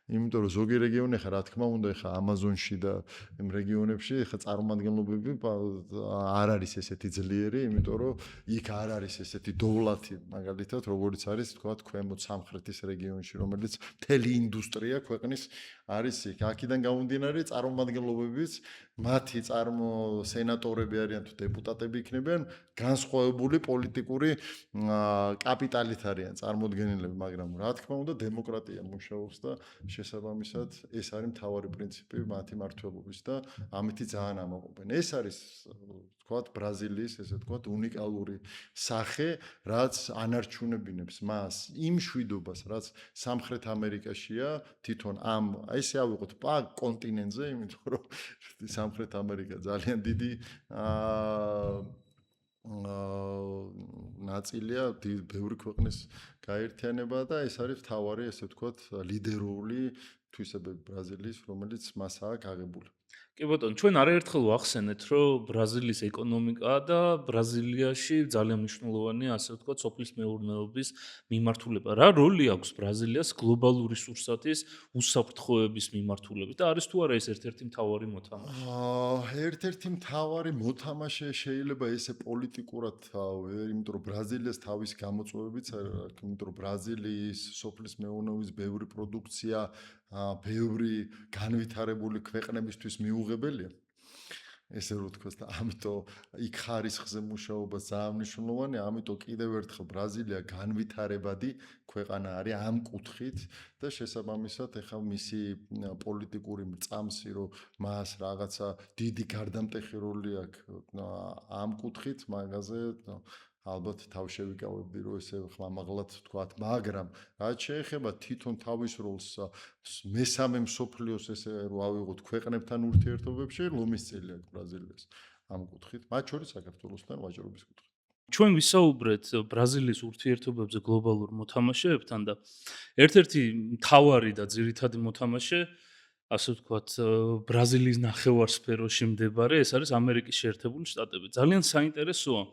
იმიტომ რომ ზოგი რეგიონი ხა რა თქმა უნდა ხა ამაზონში და იმ რეგიონებში ხა წარმომადგენლობები არ არის ესეთი ძლიერი, იმიტომ რომ იქ არ არის ესეთი დოვლათი, მაგალითად, როგორც არის თქვა ქვემოთ სამხრეთის რეგიონში, რომელიც მთელი ინდუსტრია ქვეყნის არის იქ. აქედან გამომდინარე წარმომადგენლობებიც მათი სენატორები არიან თუ დეპუტატები იქნებიან, განსხვავებული პოლიტიკური კაპიტალით არიან წარმოდგენილები, მაგრამ რა თქმა უნდა დემოკრატია მუშაობს და შესაბამისად ეს არის მთავარი პრინციპი მათი მართლობის და ამითი ძალიან ამაყობენ. ეს არის თქვათ ბრაზილიის, ესე თქვათ, უნიკალური სახე, რაც ანარჩუნებინებს მას იმ შვიდობას, რაც სამხრეთ ამერიკაშია, თვითონ ამ ესე ავიღოთ კონტინენტზე, იმიტომ რომ სამხრეთ ამერიკა ძალიან დიდი ნაწილია ბევრი ქვეყნის გაერთიანება და ეს არის მთავარი, ესე ვთქვათ, ლიდერული თვისებები ბრაზილიის, რომელიც მასაა გაღებული. კი ბატონო, ჩვენ არაერთხელ ვახსენეთ, რომ ბრაზილიის ეკონომიკა და ბრაზილიაში ძალიან მნიშვნელოვანია, ასე ვთქვათ, სოფლის მეურნეობის მიმართულება. რა როლი აქვს ბრაზილიას გლობალური სურსათის უსაფრთხოების მიმართულებით და არის თუ არა ეს ერთ-ერთი მთავარი მოთამაშე? ერთ-ერთი მთავარი მოთამაშე შეიძლება ესე პოლიტიკურად, იმიტომ რომ ბრაზილიას თავის გამოწვევებიც აქვს, იმიტომ რომ ბრაზილიის სოფლის მეურნეობის ბევრი პროდუქცია ბევრი განვითარებული ქვეყნებისთვის მიუღებელია. ესე რომ ვთქვათ, ამიტომ იქ ხარისხზე მუშაობა ძალიან მნიშვნელოვანია, ამიტომ კიდევ ერთხელ ბრაზილია განვითარებადი ქვეყანა არის ამ კუთხით და შესაბამისად ეხლა მისი პოლიტიკური მრწამსი, რომ მას რაღაცა დიდი გარდამტეხი როლი აქვს ამ კუთხით, მაგაზე ალბათ თავ შევიკავებდი, რომ ესე ხმამაღლად ვთქვათ, მაგრამ რაც შეეხება თვითონ თავის როლს მესამე მსოფლიოს ესე რომ ავიღოთ ქვეყნებთან ურთიერთობებში, ლომის წელი აქვს ბრაზილიას ამ კუთხით, მათ შორის საქართველოსთან ვაჭრობის კუთხით. ჩვენ ვისაუბრეთ ბრაზილიის ურთიერთობებზე გლობალურ მოთამაშეებთან და ერთ-ერთი მთავარი და ძირითადი მოთამაშე, ასე ვთქვათ, ბრაზილიის ნახევარსფეროში მდებარე, ეს არის ამერიკის შეერთებული შტატები. ძალიან საინტერესოა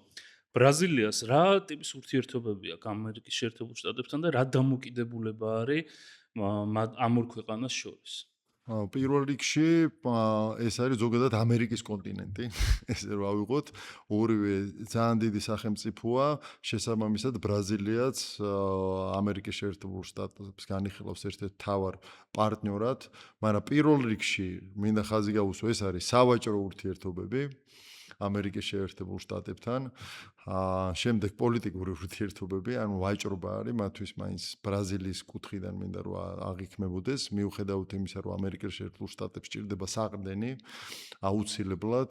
ბრაზილიას რა ტიპის ურთიერთობები აქვს ამერიკის შეერთებულ შტატებთან და რა დამოკიდებულება არის ამ ორ ქვეყანას შორის. პირველ რიგში ეს არის ზოგადად ამერიკის კონტინენტი, ესე რომ ავიღოთ, ორივე ძალიან დიდი სახელმწიფოა, შესაბამისად ბრაზილიაც ამერიკის შეერთებულ შტატებს განიხილავს ერთ-ერთ მთავარ პარტნიორად, მაგრამ პირველ რიგში მინდა ხაზი გავუსვა, ეს არის სავაჭრო ურთიერთობები ამერიკის შეერთებულ შტატებთან. შემდეგ პოლიტიკური ურთიერთობები, ანუ ვაჭრობა არის, მათთვის მაინც ბრაზილიის კუთხიდან მინდა რომ აღიქმებოდეს, მიუხედავად იმისა, რომ ამერიკის შეერთებულ შტატებს ჭირდება საყრდენი, აუცილებლად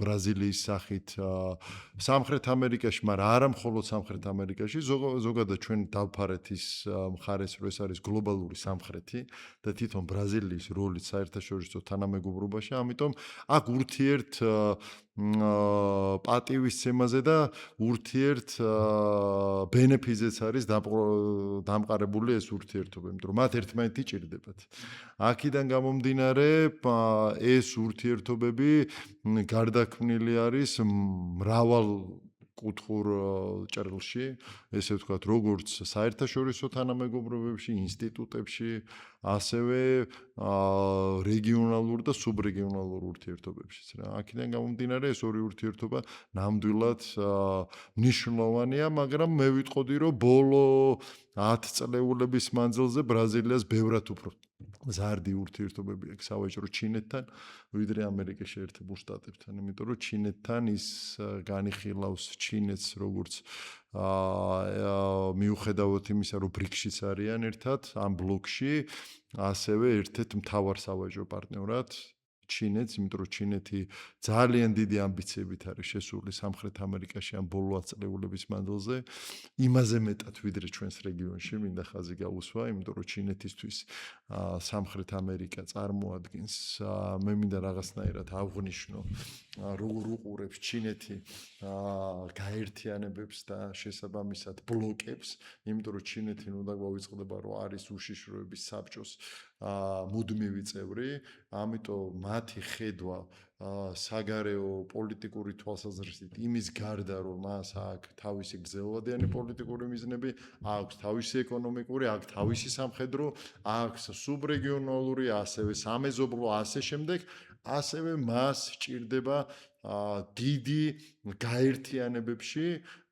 ბრაზილიის სახით სამხრეთ ამერიკაში, მაგრამ არა მხოლოდ სამხრეთ ამერიკაში, ზოგადად ჩვენ დავფარეთ ის მხარეს, რომ ეს არის გლობალური სამხრეთი და თვითონ ბრაზილიის როლი საერთაშორისო თანამეგობრობაში, ამიტომ აქ პატივისცემაზე და ურთიერთ ბენეფიზეც არის დამყარებული ეს ურთიერთობა, იმიტომ რომ მათ ერთმანეთი ჭირდებათ. აქედან გამომდინარე, ეს ურთიერთობები გარდაქმნილი არის მრავალ კუთხურ ჭრილში, ესე ვთქვათ, როგორც საერთაშორისო თანამეგობრობებში, ინსტიტუტებში, ასევე რეგიონალურ და სუბრეგიონალურ ურთიერთობებშიც რა. აქედან გამომდინარე, ეს ორი ურთიერთობა ნამდვილად მნიშვნელოვანია, მაგრამ მე ვიტყოდი, რომ ბოლო 10 წლეულების მანძილზე ბრაზილიას ბევრად უფრო ზარდი ურთიერთობები აქვს სავაჭრო ჩინეთთან, ვიდრე ამერიკის შეერთებულ შტატებთან, იმიტომ რომ ჩინეთთან ის განიხილავს ჩინეთს როგორც მიუხედავად იმისა, რომ ბრიქსშიც არიან ერთად ამ ბლოკში, ასევე ერთ-ერთ მთავარ სავაჭრო პარტნიორად ჩინეთს, იმიტომ რომ ჩინეთი ძალიან დიდი ამბიციებით არის შესული სამხრეთ ამერიკაში ამ ბოლო 10 წლეულების მანძილზე, იმაზე მეტად ვიდრე ჩვენს რეგიონში, მინდა ხაზი გაუსვა, იმიტომ რომ ჩინეთისთვის სამხრეთ ამერიკა წარმოადგენს, მე მინდა რაღაცნაირად აღვნიშნო, როგორ უყურებს ჩინეთი გაერთიანებებს და შესაბამისად ბლოკებს, იმიტომ რომ ჩინეთი უნდა გვავიწყდება, რომ არის უშიშროების საბჭოს მუდმივი წევრი, ამიტომ მათი ხედვა საგარეო პოლიტიკური თვალსაზრისით იმის გარდა, რომ მას აქვს თავისი გრძელვადიანი პოლიტიკური მიზნები, აქვს თავისი ეკონომიკური, აქვს თავისი სამხედრო, აქვს სუბრეგიონალური, ასევე სამეზობლო, ასე შემდეგ, ასევე მას სჭირდება დიდი გაერთიანებებში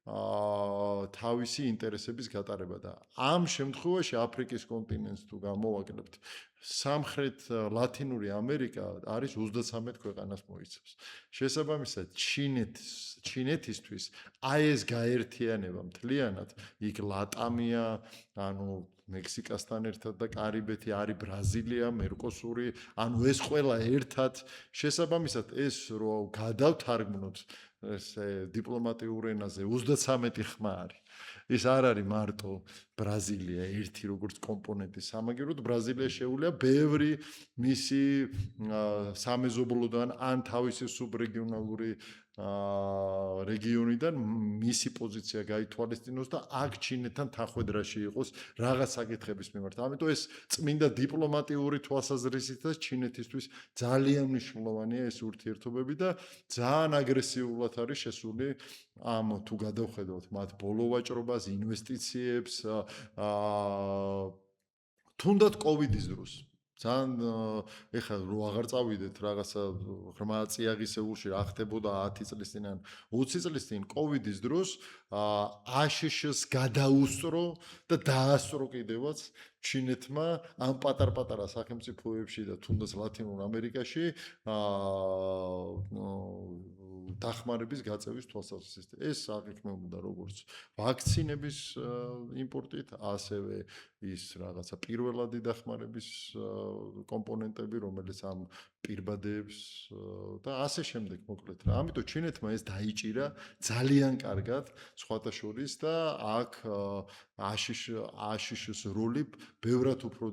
თავისი ინტერესების გატარება და ამ შემთხვევაში აფრიკის კონტინენტს თუ გამოვაკლებთ, სამხრეთ ლათინური ამერიკა არის 33 ქვეყანას მოიცავს. შესაბამისად, ჩინეთისთვის აი ეს გაერთიანება მთლიანად, იქ ლატამია, ანუ მექსიკასთან ერთად და კარიბეთი არის ბრაზილია, მერკოსური, ანუ ეს ყველა ერთად, შესაბამისად ეს რო გადავთარგმნოთ ესე დიპლომატიურ ენაზე 33 ხმა არის. ის არ არის მარტო ბრაზილია ერთი როგორც კომპონენტი სამაგიეროდ ბრაზილია შეუულია ბევრი მისი სამეზობლოდან ან თავისი სუბრეგიონალური რეგიონიდან მისი პოზიცია გაითვალისწინოს და აქ ჩინეთთან თანხვედრაში იყოს რაღაც საკითხების მიმართ. ამიტომ ეს წმინდა დიპლომატიური თვალსაზრისითაც ჩინეთისთვის ძალიან მნიშვნელოვანია ეს ურთიერთობები და ძალიან აგრესიულად არის შესული ამ თუ გადავხედავთ მათ ბოლო ვაჭრობას, ინვესტიციებს, თუნდაც კოვიდის დროს. ძალიან ეხლა რო აღარ წავიდეთ რაღაცა ღრმა წიაღისეულში რა ხდებოდა 10 წლის წინ ან 20 წლის წინ კოვიდის დროს აშშ-ს გადაუსწრო და დაასწრო კიდევაც ჩინეთმა ამ პატარ-პატარა სახელმწიფოებში და თუნდაც ლათინურ ამერიკაში დახმარების გაწევის თვალსაზრისით. ეს აღიქმებოდა როგორც ვაქცინების იმპორტით, ასევე ის რაღაცა პირველადი დახმარების კომპონენტები, რომელიც ამ პირბადეებს და ასე შემდეგ მოკლედ რა. ამიტომ ჩინეთმა ეს დაიჭირა ძალიან კარგად სხვათა შორის და აქ აშშ-ს როლი ბევრად უფრო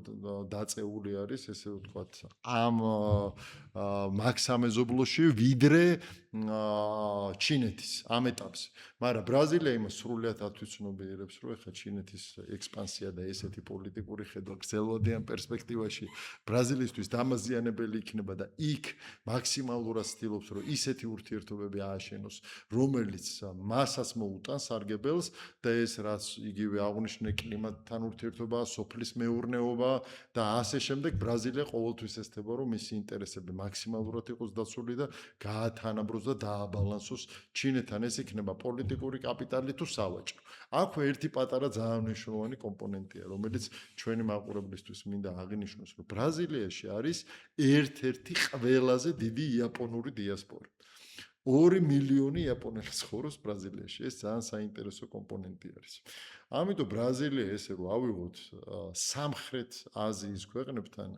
დაწეული არის, ესე ვთქვათ, ამ მაგ სამეზობლოში ვიდრე ჩინეთის ამ ეტაპზე. მაგრამ ბრაზილია იმას სრულიად ათვისნობიერებს, რომ ეხლა ჩინეთის ექსპანსია და ესეთი პოლიტიკური ხედვა გრძელვადიან პერსპექტივაში ბრაზილიისთვის დამაზიანებელი იქნება და იქ მაქსიმალურად ცდილობს, რომ ისეთი ურთიერთობები ააშენოს, რომელიც მასას მოუტანს სარგებელს და ეს რაც იგივე აღნიშნე კლიმატთან ურთიერთობა, სოფლის მეურნეობა და ასე შემდეგ, ბრაზილია ყოველთვის ესთება, რომ მისი ინტერესები მაქსიმალურად იყოს დაცული და გაათანაბროს და დააბალანსოს ჩინეთთან. ეს იქნება პოლიტიკური კაპიტალი თუ სავაჭრო. აქვე ერთი პატარა ძალიან მნიშვნელოვანი კომპონენტია, რომელიც ჩვენი მაყურებლისთვის მინდა აღინიშნოს, რომ ბრაზილიაში არის ერთ-ერთი ყველაზე დიდი იაპონური დიასპორა. 2 მილიონი იაპონელი ცხოვრობს ბრაზილიაში. ეს ძალიან საინტერესო კომპონენტი არის. ამიტომ ბრაზილია ესე რომ ავიღოთ სამხრეთ აზიის ქვეყნებთან,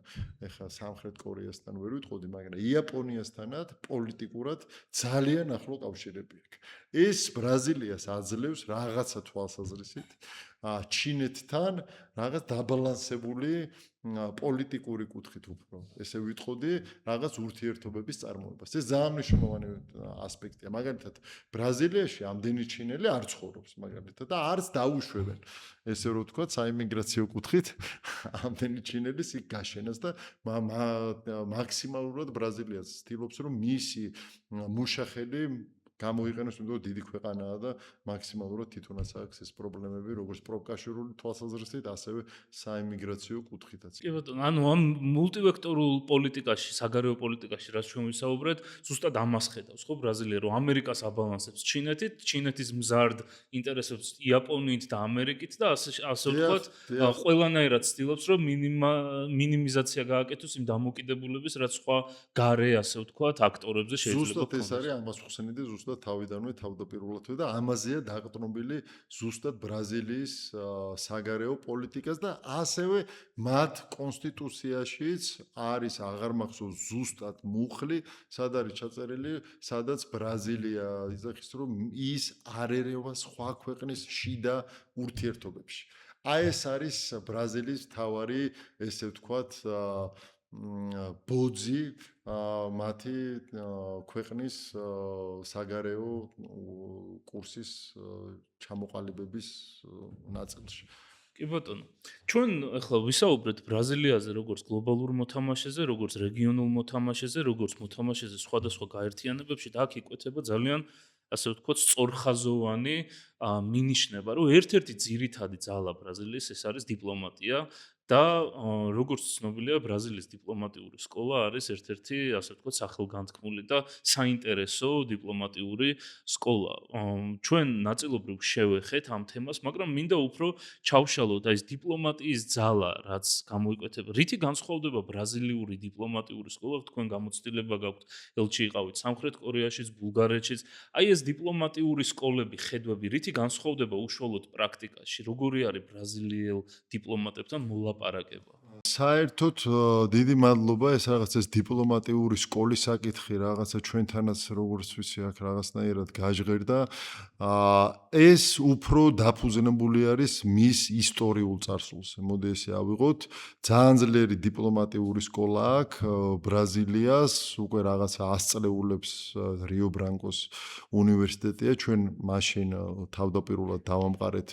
ეხლა სამხრეთ კორეასთან ვერ ვიტყოდი, მაგრამ იაპონიასთანაც პოლიტიკურად ძალიან ახლო კავშირები აქვს. ეს ბრაზილიას აძლევს რაღაცა თვალსაზრისით ჩინეთთან რაღაც დაბალანსებული პოლიტიკური კუთხით უფრო. ესე ვიტყოდი, რაღაც ურთიერთობების წარმოებას. ეს ძალიან მნიშვნელოვანი ასპექტია. მაგალითად, ბრაზილიაში ამდენი ჩინელი არ ცხოვრობს, მაგალითად, და არც დაუშვებენ. ესე რომ ვთქვა, საიმიგრაციო კუთხით ამდენი ჩინელის იქ გაშენას და მაქსიმალურად ბრაზილია ცდილობს, რომ მისი მუშახელი გამოიყენოს, იმიტომ დიდი ქვეყანაა და მაქსიმალურად თვითონაც აქვს ეს პრობლემები, როგორც პროფკავშირული თვალსაზრისით, ასევე საიმიგრაციო კუთხითაც. კი ბატონო, ანუ ამ მულტივექტორულ პოლიტიკაში, საგარეო პოლიტიკაში, რაც ჩვენ ვისაუბრეთ, ზუსტად ამას ხედავს, ხო, ბრაზილია, რომ ამერიკას აბალანსებს ჩინეთით, ჩინეთის მზარდ ინტერესებს იაპონიით და ამერიკით და ასე ვთქვათ, ყველანაირად ცდილობს, რომ მინიმიზაცია გააკეთოს იმ დამოკიდებულების, რაც სხვა გარე, ასე ვთქვათ, აქტორებზე შეიძლება ზუსტად ეს არის ამას ხსენიდი, ზუსტად თავიდანვე თავდაპირველად და ამაზეა დაყრდნობილი ზუსტად ბრაზილიის საგარეო პოლიტიკას და ასევე მათ კონსტიტუციაშიც არის აღარ მახსოვს ზუსტად მუხლი, სად არის ჩაწერილი, სადაც ბრაზილია იზახის რომ ის არ ერევა სხვა ქვეყნის შიდა ურთიერთობებში. აი ეს არის ბრაზილიის მთავარი, ესე ვთქვათ, ბოძი მათი ქვეყნის საგარეო კურსის ჩამოყალიბების ნაწილში. კი ბატონო. ჩვენ ახლა ვისაუბრეთ ბრაზილიაზე როგორც გლობალურ მოთამაშეზე, როგორც რეგიონულ მოთამაშეზე, როგორც მოთამაშეზე სხვადასხვა გაერთიანებებში და აქ იკვეთება ძალიან ასე ვთქვათ სწორხაზოვანი მინიშნება, რომ ერთ-ერთი ძირითადი ძალა ბრაზილიის ეს არის დიპლომატია და როგორც ცნობილია ბრაზილიის დიპლომატიური სკოლა არის ერთ-ერთი ასე ვთქვათ სახელგანთქმული და საინტერესო დიპლომატიური სკოლა. ჩვენ ნაწილობრივ შევეხეთ ამ თემას, მაგრამ მინდა უფრო ჩავშალოთ აი ეს დიპლომატიის ძალა, რაც გამოიკვეთება. რითი განსხვავდება ბრაზილიური დიპლომატიური სკოლა? თქვენ გამოცდილება გაქვთ ელჩი იყავით სამხრეთ კორეაშიც, ბულგარეთშიც. აი ეს დიპლომატიური სკოლები, ხედვები, რითი განსხვავდება უშუალოდ პრაქტიკაში? როგორი არის ბრაზილიელ დიპლომატებთან მოლაპარაკება? საერთოდ დიდი მადლობა ეს რაღაც ეს დიპლომატიური სკოლის საკითხი რაღაცა ჩვენთანაც როგორც ვიცი აქ რაღაცნაირად გაჟღერდა. ეს უფრო დაფუძნებული არის მის ისტორიულ წარსულზე. მოდი ესე ავიღოთ. ძალიან ძლიერი დიპლომატიური სკოლა აქვს ბრაზილიას, უკვე რაღაცა 100 წლეულებს რიო ბრანკოს უნივერსიტეტია. ჩვენ მაშინ თავდაპირველად დავამყარეთ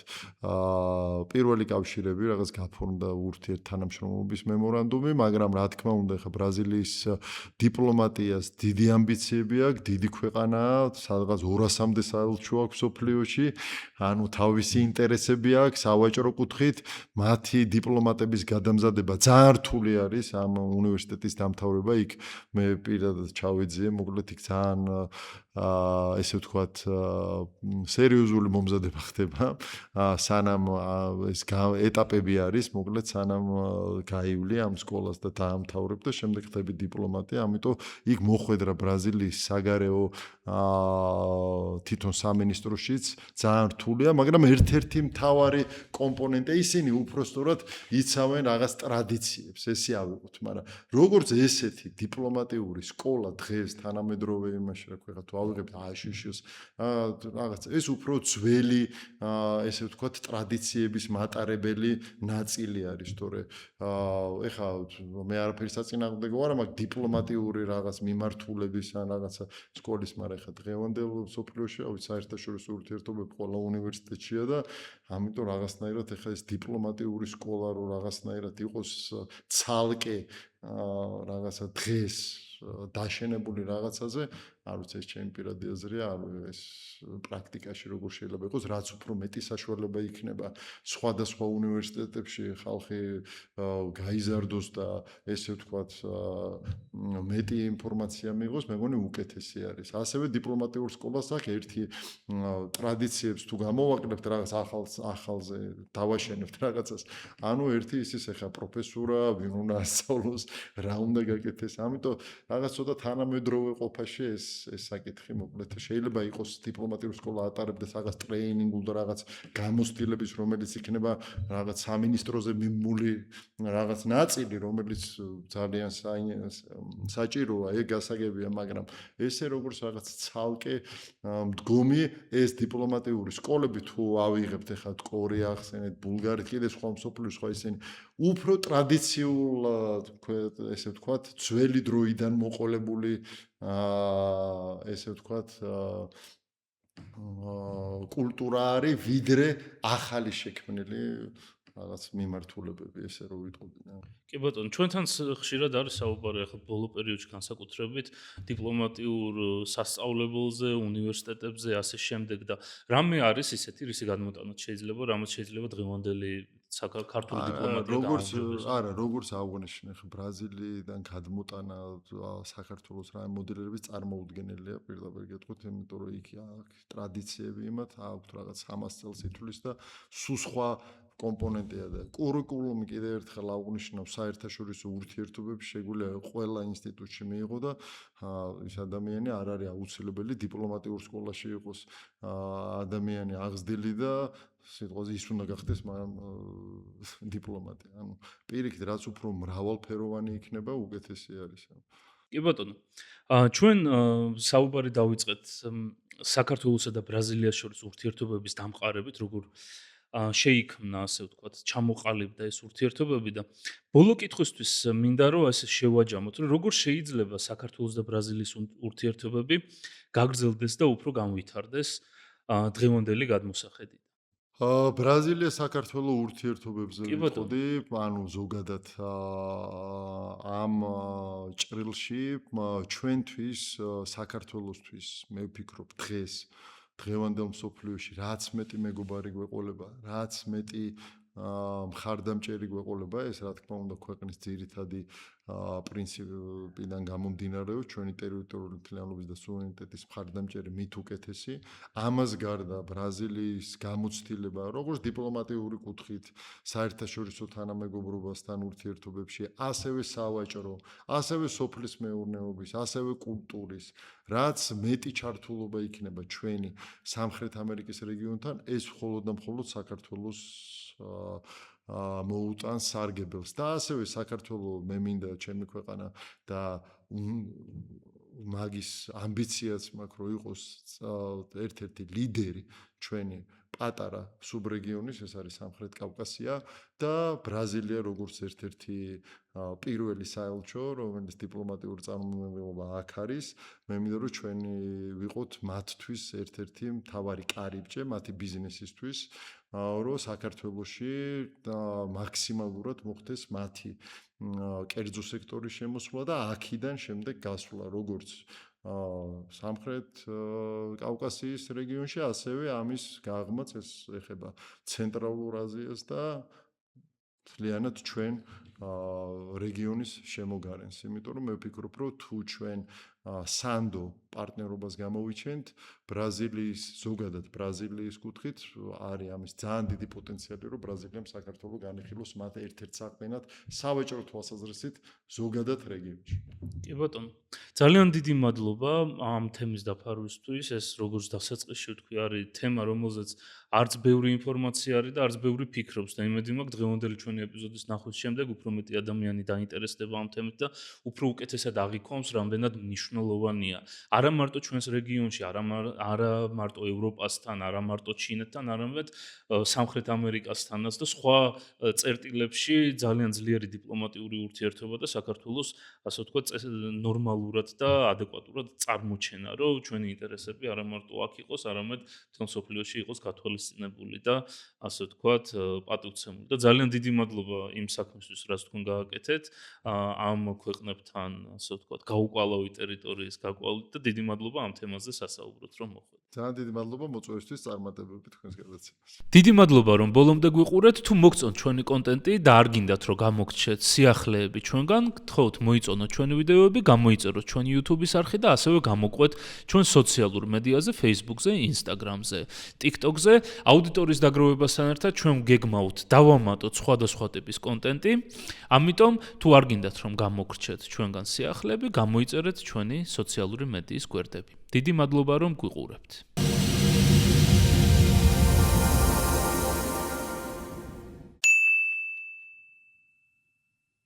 პირველი კავშირები, რაღაც გაფორმდა ურთიერთთანამშრომლობის მემორანდუმი, მაგრამ რა თქმა უნდა, ხა ბრაზილიის დიპლომატიას დიდი ამბიციები აქვს, დიდი ქვეყანაა, სადღაც 200-მდე საელჩო აქვს სოფლიოში, ანუ თავისი ინტერესები აქვს სავაჭრო კუთხით, მათი დიპლომატების გადამზადება ძალიან რთული არის ამ უნივერსიტეტის დამთავრება. იქ მე პირადად ჩავეძიე, მოკლედ იქ ძალიან ესე ვთქვათ, სერიოზული მომზადება ხდება, სანამ ეს ეტაპები არის, მოკლედ სანამ გაივლი ამ სკოლას და დაამთავრებ და შემდეგ ხდები დიპლომატია, ამიტომ იქ მოხვედრა ბრაზილიის საგარეო თვითონ სამინისტროშიც ძალიან რთულია, მაგრამ ერთ-ერთი მთავარი კომპონენტი ისინი უпростоრად იცავენ რაღაც ტრადიციებს, ესე ავიღოთ, მაგრამ როგორც ესეთი დიპლომატიური სკოლა დღეს თანამედროვე იმაში რა ქვია თუ ავიღებთ აშშ-ს რაღაც ეს უფრო ძველი ესე ვთქვათ ტრადიციების მატარებელი ნაწილი არის, თორე ეხა მე არაფერი საწინააღმდეგო ვარ, მაგრამ დიპლომატიური რაღაც მიმართულების ან რაღაცა სკოლის, მაგრამ ეხა დღევანდელ სოფლიოში ავიც საერთაშორისო ურთიერთობები ყველა უნივერსიტეტშია და ამიტომ რაღაცნაირად ეხა ეს დიპლომატიური სკოლა რო რაღაცნაირად იყოს ცალკე რაღაცა დღეს დაშენებული რაღაცაზე, არ ვიცი ეს ჩემი პირადი აზრია, ეს პრაქტიკაში როგორ შეიძლება იყოს, რაც უფრო მეტი საშუალება იქნება სხვადასხვა უნივერსიტეტებში ხალხი გაიზარდოს და ესე ვთქვათ მეტი ინფორმაცია მიიღოს, მეგონი უკეთესი არის. ასევე დიპლომატიურ სკოლას აქვს ერთი ტრადიციებს თუ გამოვაკლებთ რაღაც ახალზე დავაშენებთ რაღაცას, ანუ ერთი ისის ახლა პროფესურა, ვინ უნდა ასწავლოს, რა უნდა გაკეთდეს, ამიტომ რაღაც ცოტა თანამედროვე ყოფაში ეს ეს საკითხი მოკლედ შეიძლება იყოს დიპლომატიური სკოლა ატარებდეს რაღაც ტრეინინგულ და რაღაც გამოცდილების, რომელიც იქნება რაღაც სამინისტროზე მიმული რაღაც ნაწილი, რომელიც ძალიან საჭიროა, ეგ გასაგებია, მაგრამ ესე როგორც რაღაც ცალკე მდგომი ეს დიპლომატიური სკოლები თუ ავიღებთ ახლა კორეა ახსენეთ, ბულგარეთი, კიდე სხვა მსოფლიოს სხვა ისინი უფრო ტრადიციულ ესე ვთქვათ, ძველი დროიდან მოყოლებული ესე ვთქვათ კულტურა არის, ვიდრე ახალი შექმნილი რაღაც მიმართულებები, ესე რომ ვიტყოდი. კი ბატონო, ჩვენთან ხშირად არის საუბარი ახლა ბოლო პერიოდში განსაკუთრებით დიპლომატიურ სასწავლებელზე, უნივერსიტეტებზე, ასე შემდეგ და რამე არის ისეთი, რისი გადმოტანაც შეიძლება, რამაც შეიძლება დღევანდელი ქართული დიპლომატია გაუმჯობესოს. როგორც აღვნიშნე, ხა ბრაზილიიდან გადმოტანა საქართველოს რა მოდელების წარმოუდგენელია პირდაპირ გეტყვით, იმიტომ რომ იქ ტრადიციები იმათ აქვთ რაღაც 300 წელს ითვლის და სულ სხვა კომპონენტია და კურიკულუმი კიდევ ერთხელ აღვნიშნავ საერთაშორისო ურთიერთობებში შეგვიძლია ყველა ინსტიტუტში მიიღო და ის ადამიანი არ არის აუცილებელი დიპლომატიურ სკოლაში იყოს ადამიანი აღზრდილი და სიტყვაზე ის უნდა გახდეს დიპლომატი. ანუ პირიქით რაც უფრო მრავალფეროვანი იქნება, უკეთესი არის. კი ბატონო. ჩვენ საუბარი დავიწყეთ საქართველოსა და ბრაზილიას შორის ურთიერთობების დამყარებით, როგორ შეიქმნა, ასე ვთქვათ, ჩამოყალიბდა ეს ურთიერთობები და ბოლო კითხვისთვის მინდა რომ ესე შევაჯამოთ, რომ როგორ შეიძლება საქართველოს და ბრაზილიის ურთიერთობები გაგრძელდეს და უფრო განვითარდეს დღევანდელი გადმოსახედით. ბრაზილია საქართველოს ურთიერთობებზე ვიტყოდი, ანუ ზოგადად ამ ჭრილში ჩვენთვის საქართველოსთვის მე ვფიქრობ დღეს დღევანდელ მსოფლიოში რაც მეტი მეგობარი გვეყოლება, რაც მეტი მხარდამჭერი გვეყოლება, ეს რა თქმა უნდა ქვეყნის ძირითადი პრინციპიდან გამომდინარეობს, ჩვენი ტერიტორიული მთლიანობის და სუვერენიტეტის მხარდამჭერი მით უკეთესი. ამას გარდა ბრაზილიის გამოცდილება, როგორც დიპლომატიური კუთხით, საერთაშორისო თანამეგობრობასთან ურთიერთობებში, ასევე სავაჭრო, ასევე სოფლის მეურნეობის, ასევე კულტურის, რაც მეტი ჩართულობა იქნება ჩვენი სამხრეთ ამერიკის რეგიონთან, ეს მხოლოდ და მხოლოდ საქართველოს მოუტანს სარგებელს და ასევე საქართველოს მე მინდა ჩემი ქვეყანა და მაგის ამბიციაც მაქვს რომ იყოს ერთ-ერთი ლიდერი ჩვენი პატარა სუბრეგიონის, ეს არის სამხრეთ კავკასია და ბრაზილია როგორც ერთ-ერთი პირველი საელჩო, რომელიც დიპლომატიური წარმომადგენლობა აქ არის, მე მინდა რომ ჩვენი ვიყოთ მათთვის ერთ-ერთი მთავარი კარიბჭე მათი ბიზნესისთვის, რომ საქართველოში მაქსიმალურად მოხდეს მათი კერძო სექტორის შემოსვლა და აქედან შემდეგ გასვლა, როგორც სამხრეთ კავკასიის რეგიონში, ასევე ამის გაღმაც ეს ეხება ცენტრალურ აზიას და მთლიანად ჩვენ რეგიონის შემოგარენს. იმიტომ რომ მე ვფიქრობ, რომ თუ ჩვენ სანდო პარტნიორობას გამოვიჩენთ, ბრაზილიის ზოგადად ბრაზილიის კუთხით არის ამის ძალიან დიდი პოტენციალი, რომ ბრაზილიამ საქართველოს განიხილოს მათ ერთ-ერთ საქმიანად სავაჭრო თვალსაზრისით ზოგადად რეგიონში. კი ბატონო, ძალიან დიდი მადლობა ამ თემის დაფარვისთვის. ეს როგორც დასაწყისში ვთქვი, არის თემა, რომელზეც არც ბევრი ინფორმაცია არის და არც ბევრი ფიქრობს და იმედი მაქვს დღევანდელი ჩვენი ეპიზოდის ნახვის შემდეგ უფრო მეტი ადამიანი დაინტერესდება ამ თემით და უფრო უკეთესად აღიქვამს, რამდენად მნიშვნელოვანია არა მარტო ჩვენს რეგიონში, არა მარტო ევროპასთან, არა მარტო ჩინეთთან, არამედ სამხრეთ ამერიკასთანაც და სხვა წერტილებში ძალიან ძლიერი დიპლომატიური ურთიერთობა და საქართველოს, ასე ვთქვათ, ნორმალურად და ადეკვატურად წარმოჩენა, რომ ჩვენი ინტერესები არა მარტო აქ იყოს, არამედ მთელ მსოფლიოში იყოს გათვალისწინებული და ასე ვთქვათ, პატივცემული. და ძალიან დიდი მადლობა იმ საქმისთვის, რაც თქვენ გააკეთეთ, ამ ქვეყნებთან, ასე ვთქვათ, გაუკვალავი ტერიტორიის გაკვალვით და დიდი მადლობა ამ თემაზე სასაუბროთ, რომ მოხვედით. ძალიან დიდი მადლობა მოწვევისთვის, წარმატებები თქვენს გადაცემას. დიდი მადლობა, რომ ბოლომდე გვიყურეთ. თუ მოგწონთ ჩვენი კონტენტი და არ გინდათ, რომ გამოგჩეთ სიახლეები ჩვენგან, გთხოვთ მოიწონოთ ჩვენი ვიდეოები, გამოიწეროთ ჩვენი YouTube-ის არხი და ასევე გამოყვეთ ჩვენ სოციალურ მედიაზე, Facebook-ზე, Instagram-ზე, TikTok-ზე. აუდიტორიის დაგროვებასთან ერთად ჩვენ გეგმავთ დავამატოთ სხვადასხვა ტიპის კონტენტი. ამიტომ თუ არ გინდათ, რომ გამოგრჩეთ ჩვენგან სიახლეები, გამოიწერეთ ჩვენი თქვენი სოციალური მედიის გვერდები. დიდი მადლობა რომ გვიყურებთ.